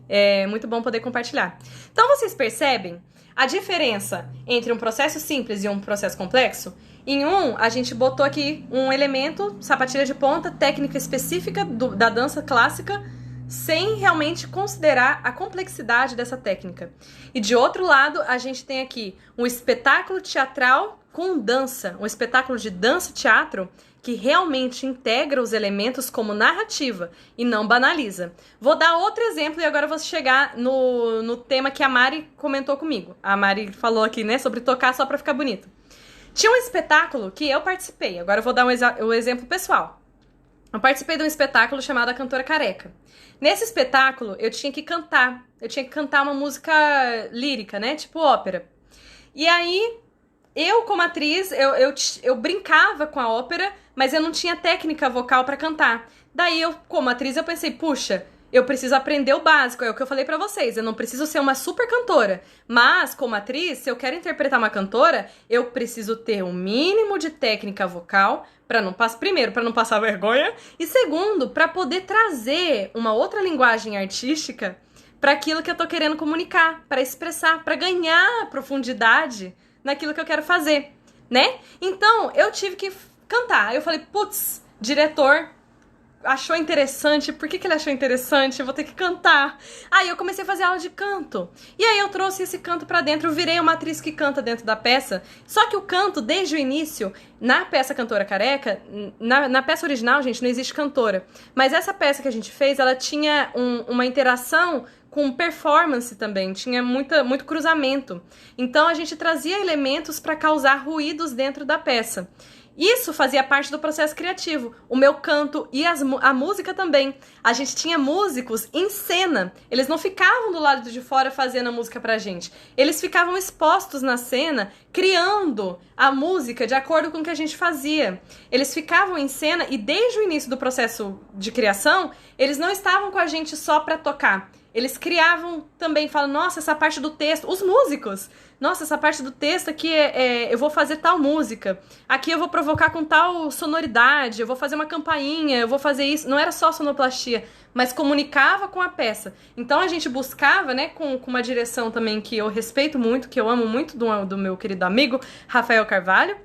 É muito bom poder compartilhar. Então vocês percebem a diferença entre um processo simples e um processo complexo? Em a gente botou aqui um elemento, sapatilha de ponta, técnica específica da dança clássica, sem realmente considerar a complexidade dessa técnica. E de outro lado, a gente tem aqui um espetáculo teatral com dança, um espetáculo de dança-teatro que realmente integra os elementos como narrativa e não banaliza. Vou dar outro exemplo e agora eu vou chegar no tema que a Mari comentou comigo. A Mari falou aqui, né, sobre tocar só pra ficar bonito. Tinha um espetáculo que eu participei, agora eu vou dar um exemplo pessoal. Eu participei de um espetáculo chamado A Cantora Careca. Nesse espetáculo, eu tinha que cantar uma música lírica, né, tipo ópera. E aí, eu como atriz, eu brincava com a ópera, mas eu não tinha técnica vocal pra cantar. Daí eu, como atriz, eu pensei, puxa, eu preciso aprender o básico, é o que eu falei pra vocês, eu não preciso ser uma super cantora, mas como atriz, se eu quero interpretar uma cantora, eu preciso ter um mínimo de técnica vocal, primeiro, pra não passar vergonha, e segundo, pra poder trazer uma outra linguagem artística pra aquilo que eu tô querendo comunicar, pra expressar, pra ganhar profundidade naquilo que eu quero fazer, né? Então, eu tive que cantar, eu falei, putz, diretor achou interessante, por que ele achou interessante? Eu vou ter que cantar. Aí eu comecei a fazer aula de canto. E aí eu trouxe esse canto pra dentro, eu virei uma atriz que canta dentro da peça. Só que o canto, desde o início, na peça Cantora Careca, na peça original, gente, não existe cantora. Mas essa peça que a gente fez, ela tinha uma interação com performance também, tinha muito cruzamento. Então a gente trazia elementos pra causar ruídos dentro da peça. Isso fazia parte do processo criativo, o meu canto e a música também. A gente tinha músicos em cena, eles não ficavam do lado de fora fazendo a música pra gente. Eles ficavam expostos na cena, criando a música de acordo com o que a gente fazia. Eles ficavam em cena e desde o início do processo de criação, eles não estavam com a gente só pra tocar. Eles criavam também, falam, nossa, essa parte do texto, os músicos, nossa, essa parte do texto aqui eu vou fazer tal música, aqui eu vou provocar com tal sonoridade, eu vou fazer uma campainha, eu vou fazer isso. Não era só sonoplastia, mas comunicava com a peça. Então a gente buscava, né, com uma direção também que eu respeito muito, que eu amo muito, do meu querido amigo Rafael Carvalho.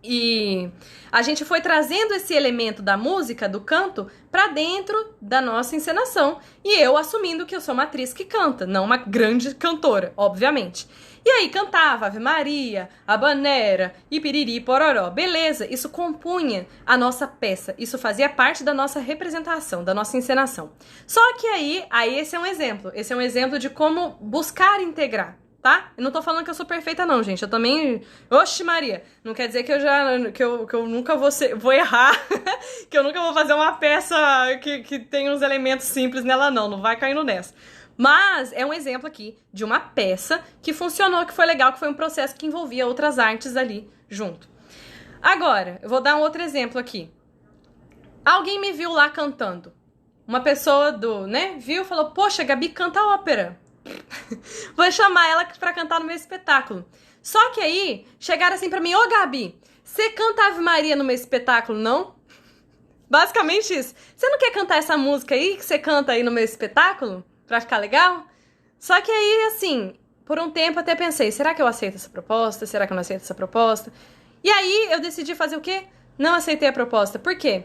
E a gente foi trazendo esse elemento da música, do canto, pra dentro da nossa encenação. E eu assumindo que eu sou uma atriz que canta, não uma grande cantora, obviamente. E aí cantava Ave Maria, Habanera, Ipiriri, Pororó. Beleza, isso compunha a nossa peça. Isso fazia parte da nossa representação, da nossa encenação. Só que aí esse é um exemplo. Esse é um exemplo de como buscar integrar. Tá? Eu não tô falando que eu sou perfeita não, gente. Eu também... Oxe Maria! Não quer dizer que eu nunca vou errar, que eu nunca vou fazer uma peça que tem uns elementos simples nela não. Não vai caindo nessa. Mas é um exemplo aqui de uma peça que funcionou, que foi legal, que foi um processo que envolvia outras artes ali junto. Agora, eu vou dar um outro exemplo aqui. Alguém me viu lá cantando. Uma pessoa viu e falou, poxa, Gabi canta ópera. Vou chamar ela pra cantar no meu espetáculo. Só que aí, chegaram assim pra mim, ô Gabi, você canta Ave Maria no meu espetáculo, não? Basicamente isso. Você não quer cantar essa música aí, que você canta aí no meu espetáculo? Pra ficar legal? Só que aí, assim, por um tempo até pensei, será que eu aceito essa proposta? Será que eu não aceito essa proposta? E aí, eu decidi fazer o quê? Não aceitei a proposta. Por quê?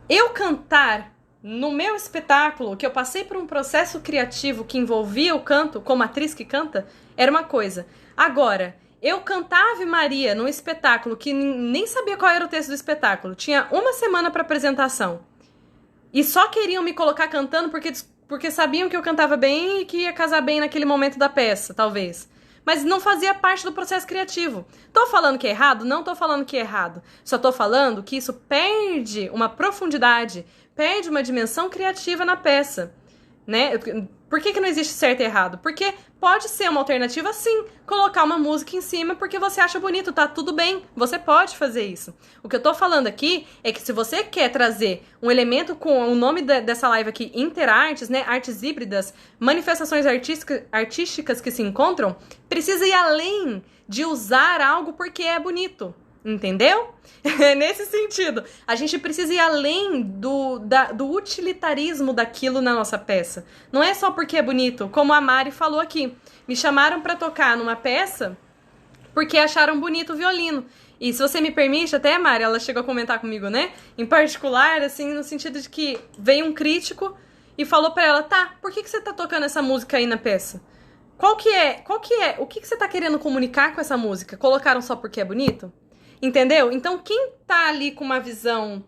Eu cantar no meu espetáculo, que eu passei por um processo criativo que envolvia o canto, como atriz que canta, era uma coisa. Agora, eu cantar Ave Maria num espetáculo que nem sabia qual era o texto do espetáculo, tinha uma semana para apresentação, e só queriam me colocar cantando porque sabiam que eu cantava bem e que ia casar bem naquele momento da peça, talvez. Mas não fazia parte do processo criativo. Tô falando que é errado? Não tô falando que é errado. Só tô falando que isso perde uma profundidade, perde uma dimensão criativa na peça, né? Por que não existe certo e errado? Porque pode ser uma alternativa, sim, colocar uma música em cima porque você acha bonito, tá tudo bem, você pode fazer isso. O que eu tô falando aqui é que se você quer trazer um elemento com o nome dessa live aqui, interartes, né, artes híbridas, manifestações artísticas que se encontram, precisa ir além de usar algo porque é bonito. Entendeu? Nesse sentido, a gente precisa ir além do utilitarismo daquilo na nossa peça. Não é só porque é bonito, como a Mari falou aqui. Me chamaram pra tocar numa peça porque acharam bonito o violino. E se você me permite, até a Mari, ela chegou a comentar comigo, né? Em particular, assim, no sentido de que veio um crítico e falou pra ela, tá, por que você tá tocando essa música aí na peça? O que você tá querendo comunicar com essa música? Colocaram só porque é bonito? Entendeu? Então, quem tá ali com uma visão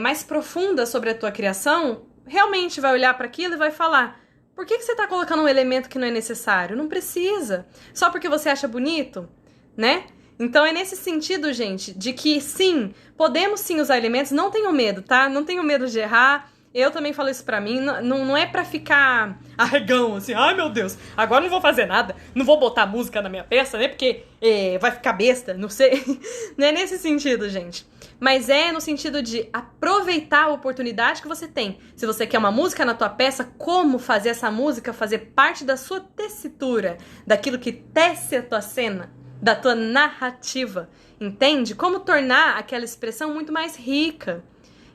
mais profunda sobre a tua criação, realmente vai olhar para aquilo e vai falar, por que você tá colocando um elemento que não é necessário? Não precisa. Só porque você acha bonito, né? Então, é nesse sentido, gente, de que sim, podemos sim usar elementos, não tenham medo, tá? Não tenham medo de errar. Eu também falo isso pra mim, não é pra ficar arregão, assim, ai meu Deus, agora não vou fazer nada, não vou botar música na minha peça, né, porque vai ficar besta, não sei. Não é nesse sentido, gente. mas é no sentido de aproveitar a oportunidade que você tem. Se você quer uma música na tua peça, como fazer essa música fazer parte da sua tessitura, daquilo que tece a tua cena, da tua narrativa, entende? Como tornar aquela expressão muito mais rica,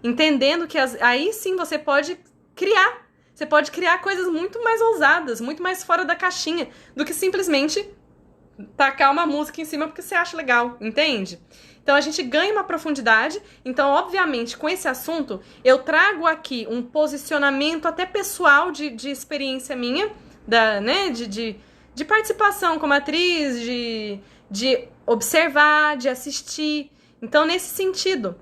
entendendo que aí sim você pode criar. Você pode criar coisas muito mais ousadas, muito mais fora da caixinha, do que simplesmente tacar uma música em cima porque você acha legal, entende? Então a gente ganha uma profundidade. Então, obviamente, com esse assunto, eu trago aqui um posicionamento até pessoal de experiência minha, né, de participação como atriz, de observar, de assistir. Então, nesse sentido,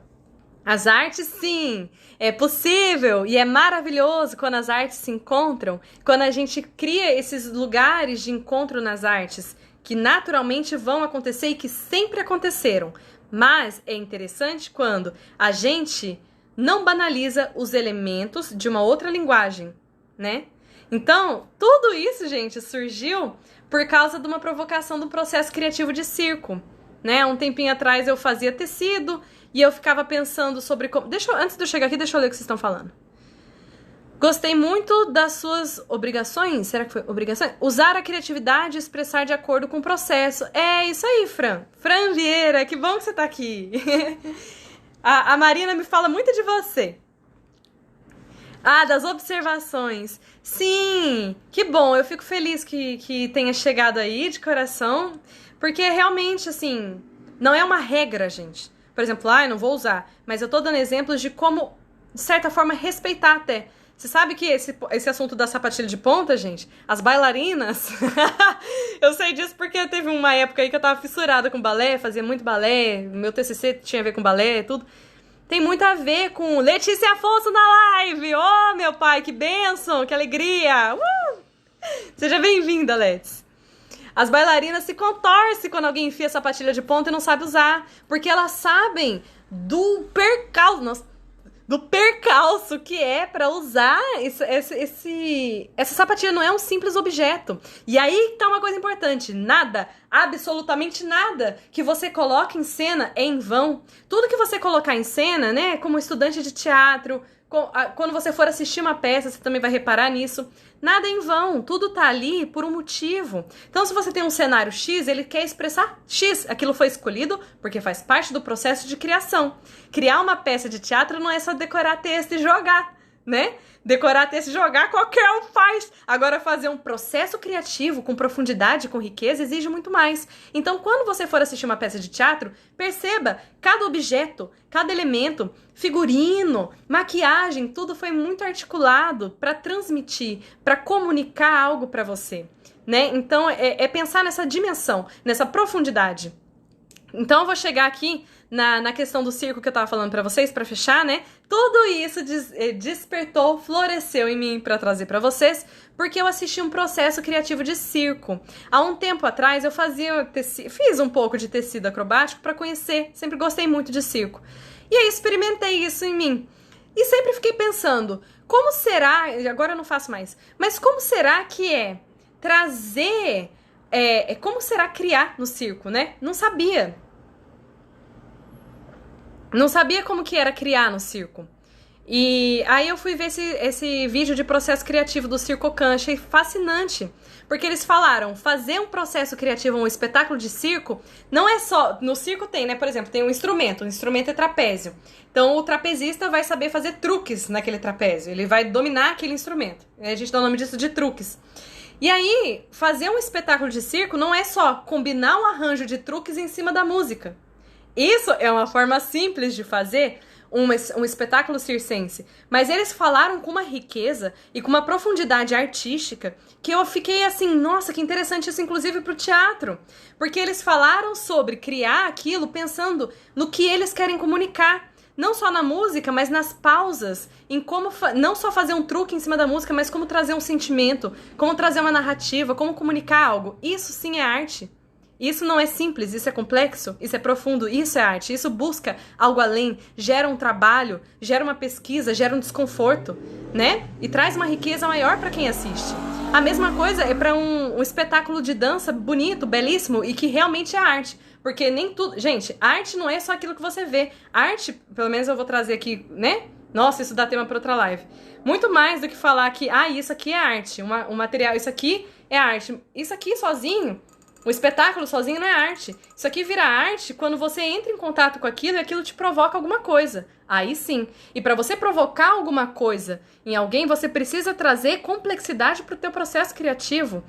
as artes, sim, é possível e é maravilhoso quando as artes se encontram, quando a gente cria esses lugares de encontro nas artes, que naturalmente vão acontecer e que sempre aconteceram. Mas é interessante quando a gente não banaliza os elementos de uma outra linguagem, né? Então, tudo isso, gente, surgiu por causa de uma provocação do processo criativo de circo, né? Um tempinho atrás eu fazia tecido e eu ficava pensando sobre como... Antes de eu chegar aqui, deixa eu ler o que vocês estão falando. Gostei muito das suas obrigações. Será que foi obrigações? Usar a criatividade e expressar de acordo com o processo. É isso aí, Fran. Fran Vieira, que bom que você tá aqui. A Marina me fala muito de você. Ah, das observações. Sim, que bom. Eu fico feliz que tenha chegado aí de coração. Porque realmente, assim, não é uma regra, gente. Por exemplo, eu não vou usar. Mas eu tô dando exemplos de como, de certa forma, respeitar até. Você sabe que esse assunto da sapatilha de ponta, gente, as bailarinas, eu sei disso porque teve uma época aí que eu tava fissurada com balé, fazia muito balé, meu TCC tinha a ver com balé, tudo. Tem muito a ver com Letícia Afonso na live, oh meu pai, que bênção, que alegria, Seja bem-vinda, Letícia. As bailarinas se contorcem quando alguém enfia a sapatilha de ponta e não sabe usar, porque elas sabem do percalço que é pra usar essa sapatilha. Não é um simples objeto. E aí tá uma coisa importante. Nada, absolutamente nada que você coloque em cena é em vão. Tudo que você colocar em cena, né, como estudante de teatro, quando você for assistir uma peça, você também vai reparar nisso. Nada é em vão, tudo tá ali por um motivo. Então, se você tem um cenário X, ele quer expressar X. Aquilo foi escolhido porque faz parte do processo de criação. Criar uma peça de teatro não é só decorar texto e jogar, né? Decorar texto e jogar, qualquer um faz. Agora, fazer um processo criativo com profundidade, com riqueza, exige muito mais. Então, quando você for assistir uma peça de teatro, perceba cada objeto, cada elemento, figurino, maquiagem, tudo foi muito articulado para transmitir, para comunicar algo para você, né? Então, é pensar nessa dimensão, nessa profundidade. Então, eu vou chegar aqui na questão do circo que eu tava falando pra vocês, pra fechar, né? Tudo isso despertou, floresceu em mim pra trazer pra vocês, porque eu assisti um processo criativo de circo. Há um tempo atrás, eu fiz um pouco de tecido acrobático pra conhecer, sempre gostei muito de circo. E aí, experimentei isso em mim. E sempre fiquei pensando, como será, agora eu não faço mais, mas como será que é trazer, como será criar no circo, né? Não sabia. Não sabia como que era criar no circo. E aí eu fui ver esse vídeo de processo criativo do Circocan, achei fascinante. Porque eles falaram, fazer um processo criativo, um espetáculo de circo, não é só... No circo tem, né? Por exemplo, tem um instrumento. O instrumento é trapézio. Então o trapezista vai saber fazer truques naquele trapézio. Ele vai dominar aquele instrumento. A gente dá o nome disso de truques. E aí, fazer um espetáculo de circo não é só combinar um arranjo de truques em cima da música. Isso é uma forma simples de fazer um espetáculo circense. Mas eles falaram com uma riqueza e com uma profundidade artística que eu fiquei assim, nossa, que interessante isso, inclusive pro teatro. Porque eles falaram sobre criar aquilo pensando no que eles querem comunicar. Não só na música, mas nas pausas, em como não só fazer um truque em cima da música, mas como trazer um sentimento, como trazer uma narrativa, como comunicar algo. Isso sim é arte. Isso não é simples, isso é complexo, isso é profundo, isso é arte, isso busca algo além, gera um trabalho, gera uma pesquisa, gera um desconforto, né? E traz uma riqueza maior para quem assiste. A mesma coisa é para um espetáculo de dança bonito, belíssimo e que realmente é arte. Porque nem tudo... Gente, arte não é só aquilo que você vê. Arte, pelo menos eu vou trazer aqui, né? Nossa, isso dá tema para outra live. Muito mais do que falar que, isso aqui é arte. Um material, isso aqui é arte. Isso aqui sozinho, o espetáculo sozinho não é arte. Isso aqui vira arte quando você entra em contato com aquilo e aquilo te provoca alguma coisa. Aí sim. E para você provocar alguma coisa em alguém, você precisa trazer complexidade para o teu processo criativo.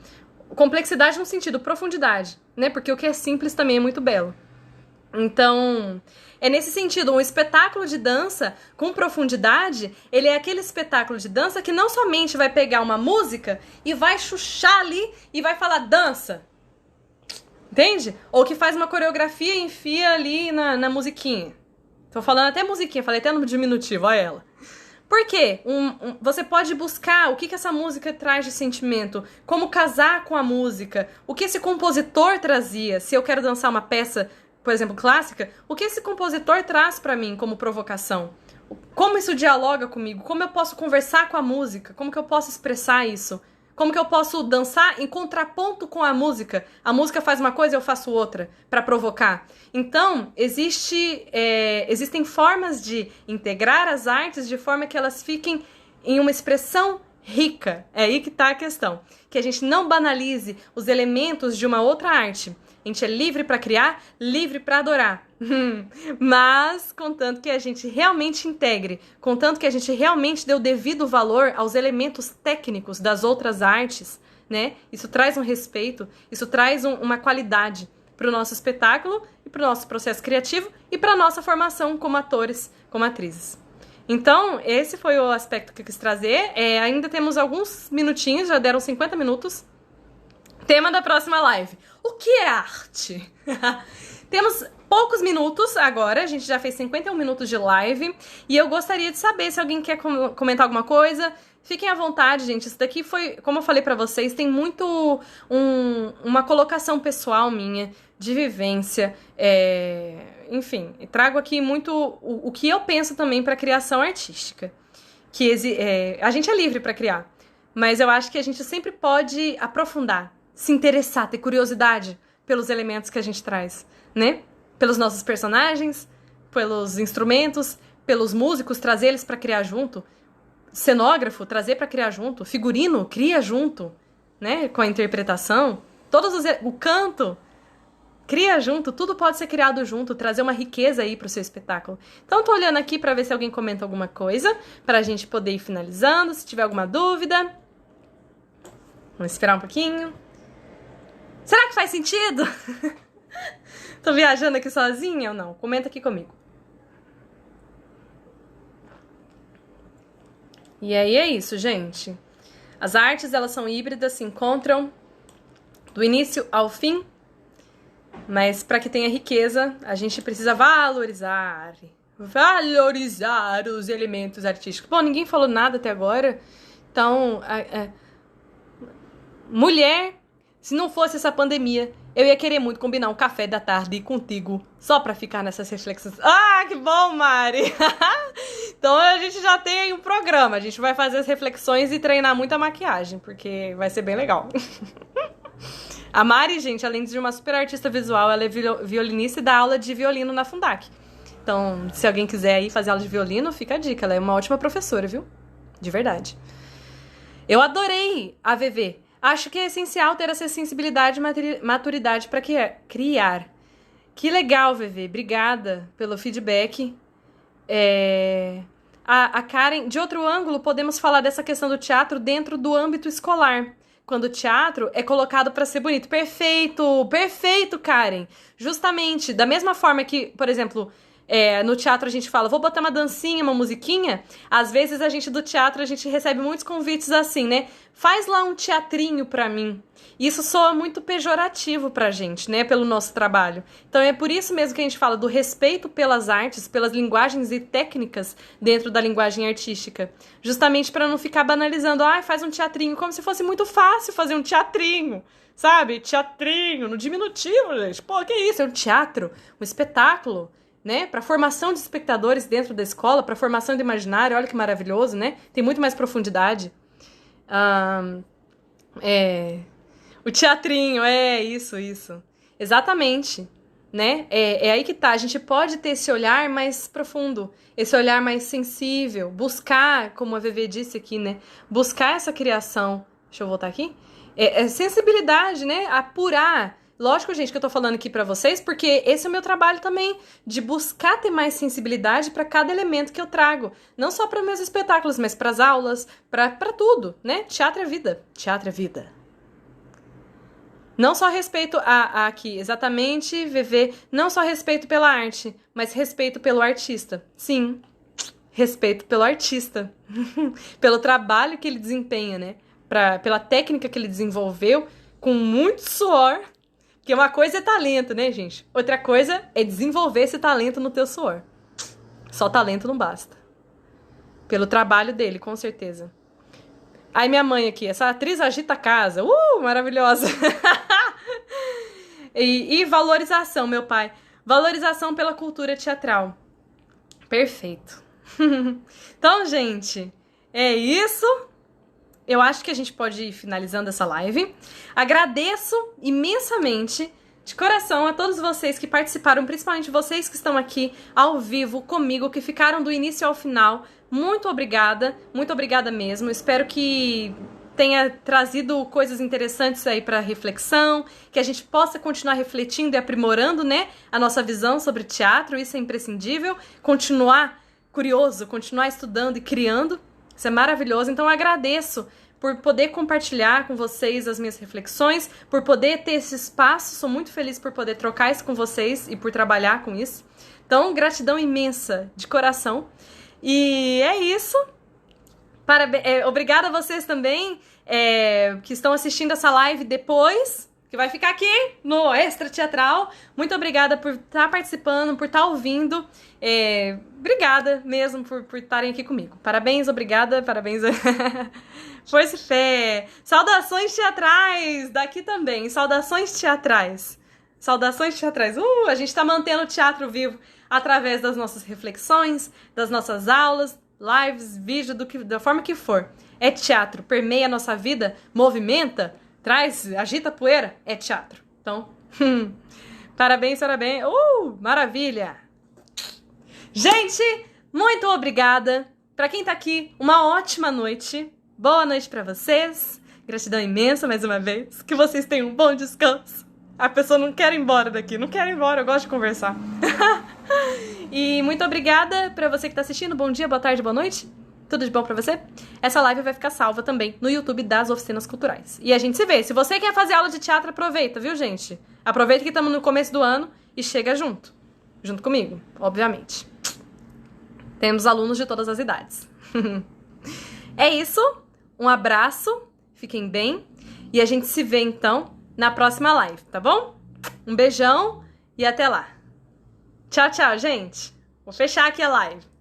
Complexidade no sentido profundidade, né? Porque o que é simples também é muito belo. Então, é nesse sentido, um espetáculo de dança com profundidade, ele é aquele espetáculo de dança que não somente vai pegar uma música e vai chuchar ali e vai falar dança. Entende? Ou que faz uma coreografia e enfia ali na musiquinha. Tô falando até musiquinha, falei até no diminutivo, olha ela. Por quê? Você pode buscar o que essa música traz de sentimento, como casar com a música, o que esse compositor trazia. Se eu quero dançar uma peça, por exemplo, clássica, o que esse compositor traz pra mim como provocação? Como isso dialoga comigo? Como eu posso conversar com a música? Como que eu posso expressar isso? Como que eu posso dançar em contraponto com a música? A música faz uma coisa e eu faço outra para provocar. Então, existem formas de integrar as artes de forma que elas fiquem em uma expressão rica. É aí que está a questão. Que a gente não banalize os elementos de uma outra arte. A gente é livre para criar, livre para adorar. Mas, contanto que a gente realmente integre, contanto que a gente realmente dê o devido valor aos elementos técnicos das outras artes, né? Isso traz um respeito, isso traz uma qualidade para o nosso espetáculo e para o nosso processo criativo e para a nossa formação como atores, como atrizes. Então, esse foi o aspecto que eu quis trazer. Ainda temos alguns minutinhos, já deram 50 minutos. Tema da próxima live. O que é arte? Temos poucos minutos agora, a gente já fez 51 minutos de live e eu gostaria de saber se alguém quer comentar alguma coisa. Fiquem à vontade, gente. Isso daqui foi, como eu falei pra vocês, tem muito uma colocação pessoal minha, de vivência. Enfim, trago aqui muito o que eu penso também pra criação artística. A gente é livre pra criar, mas eu acho que a gente sempre pode aprofundar, se interessar, ter curiosidade pelos elementos que a gente traz, né? Pelos nossos personagens, pelos instrumentos, pelos músicos, trazer eles pra criar junto. Cenógrafo, trazer pra criar junto. Figurino, cria junto, né? Com a interpretação. O canto, cria junto. Tudo pode ser criado junto, trazer uma riqueza aí pro seu espetáculo. Então, tô olhando aqui pra ver se alguém comenta alguma coisa, pra gente poder ir finalizando. Se tiver alguma dúvida. Vamos esperar um pouquinho. Será que faz sentido? Tô viajando aqui sozinha ou não? Comenta aqui comigo. E aí é isso, gente. As artes, elas são híbridas, se encontram do início ao fim, mas para que tenha riqueza, a gente precisa valorizar os elementos artísticos. Bom, ninguém falou nada até agora, então, mulher, se não fosse essa pandemia, eu ia querer muito combinar um café da tarde contigo, só pra ficar nessas reflexões. Ah, que bom, Mari! Então a gente já tem aí um programa, a gente vai fazer as reflexões e treinar muita maquiagem, porque vai ser bem legal. A Mari, gente, além de uma super artista visual, ela é violinista e dá aula de violino na Fundac. Então, se alguém quiser aí fazer aula de violino, fica a dica, ela é uma ótima professora, viu? De verdade. Eu adorei a VV. Acho que é essencial ter essa sensibilidade e maturidade para criar. Que legal, VV. Obrigada pelo feedback. A Karen, de outro ângulo, podemos falar dessa questão do teatro dentro do âmbito escolar. Quando o teatro é colocado para ser bonito. Perfeito! Perfeito, Karen! Justamente, da mesma forma que, por exemplo, no teatro a gente fala, vou botar uma dancinha, uma musiquinha. Às vezes do teatro a gente recebe muitos convites assim, né? Faz lá um teatrinho pra mim. Isso soa muito pejorativo pra gente, né? Pelo nosso trabalho. Então é por isso mesmo que a gente fala do respeito pelas artes, pelas linguagens e técnicas dentro da linguagem artística. Justamente pra não ficar banalizando, faz um teatrinho, como se fosse muito fácil fazer um teatrinho. Sabe? Teatrinho, no diminutivo, gente. Pô, que isso? É um teatro, um espetáculo, né? Para formação de espectadores dentro da escola, para formação do imaginário, olha que maravilhoso, né? Tem muito mais profundidade. O teatrinho, isso. Exatamente, né? É aí que tá, a gente pode ter esse olhar mais profundo, esse olhar mais sensível, buscar, como a VV disse aqui, né? Buscar essa criação. Deixa eu voltar aqui. Sensibilidade, né? Apurar. Lógico, gente, que eu tô falando aqui pra vocês, porque esse é o meu trabalho também, de buscar ter mais sensibilidade pra cada elemento que eu trago. Não só para meus espetáculos, mas pras aulas, pra tudo, né? Teatro é vida. Teatro é vida. Não só respeito aqui, exatamente, VV, não só respeito pela arte, mas respeito pelo artista. Sim, respeito pelo artista. Pelo trabalho que ele desempenha, né? Pela técnica que ele desenvolveu, com muito suor. Porque uma coisa é talento, né, gente? Outra coisa é desenvolver esse talento no teu suor. Só talento não basta. Pelo trabalho dele, com certeza. Aí minha mãe aqui, essa atriz agita a casa. Maravilhosa. E valorização, meu pai. Valorização pela cultura teatral. Perfeito. Então, gente, é isso. Eu acho que a gente pode ir finalizando essa live. Agradeço imensamente, de coração, a todos vocês que participaram, principalmente vocês que estão aqui ao vivo comigo, que ficaram do início ao final. Muito obrigada mesmo. Espero que tenha trazido coisas interessantes aí para reflexão, que a gente possa continuar refletindo e aprimorando, né, a nossa visão sobre teatro. Isso é imprescindível. Continuar curioso, continuar estudando e criando. Isso é maravilhoso. Então, eu agradeço por poder compartilhar com vocês as minhas reflexões, por poder ter esse espaço. Sou muito feliz por poder trocar isso com vocês e por trabalhar com isso. Então, gratidão imensa, de coração. E é isso. Obrigada a vocês também que estão assistindo essa live depois, que vai ficar aqui no Extra Teatral. Muito obrigada por estar participando, por estar ouvindo. Obrigada mesmo por estarem aqui comigo. Parabéns, obrigada, parabéns. Força e fé. Saudações teatrais daqui também. Saudações teatrais. Saudações teatrais. A gente está mantendo o teatro vivo através das nossas reflexões, das nossas aulas, lives, vídeo, da forma que for. É teatro, permeia a nossa vida, movimenta, agita a poeira, é teatro. Então, parabéns. Maravilha! Gente, muito obrigada. Pra quem tá aqui, uma ótima noite. Boa noite pra vocês. Gratidão imensa mais uma vez. Que vocês tenham um bom descanso. A pessoa não quer ir embora daqui, não quer ir embora, eu gosto de conversar. E muito obrigada pra você que tá assistindo. Bom dia, boa tarde, boa noite. Tudo de bom pra você? Essa live vai ficar salva também no YouTube das Oficinas Culturais. E a gente se vê. Se você quer fazer aula de teatro, aproveita, viu, gente? Aproveita que estamos no começo do ano e chega junto. Junto comigo, obviamente. Temos alunos de todas as idades. É isso. Um abraço. Fiquem bem. E a gente se vê, então, na próxima live, tá bom? Um beijão e até lá. Tchau, tchau, gente. Vou fechar aqui a live.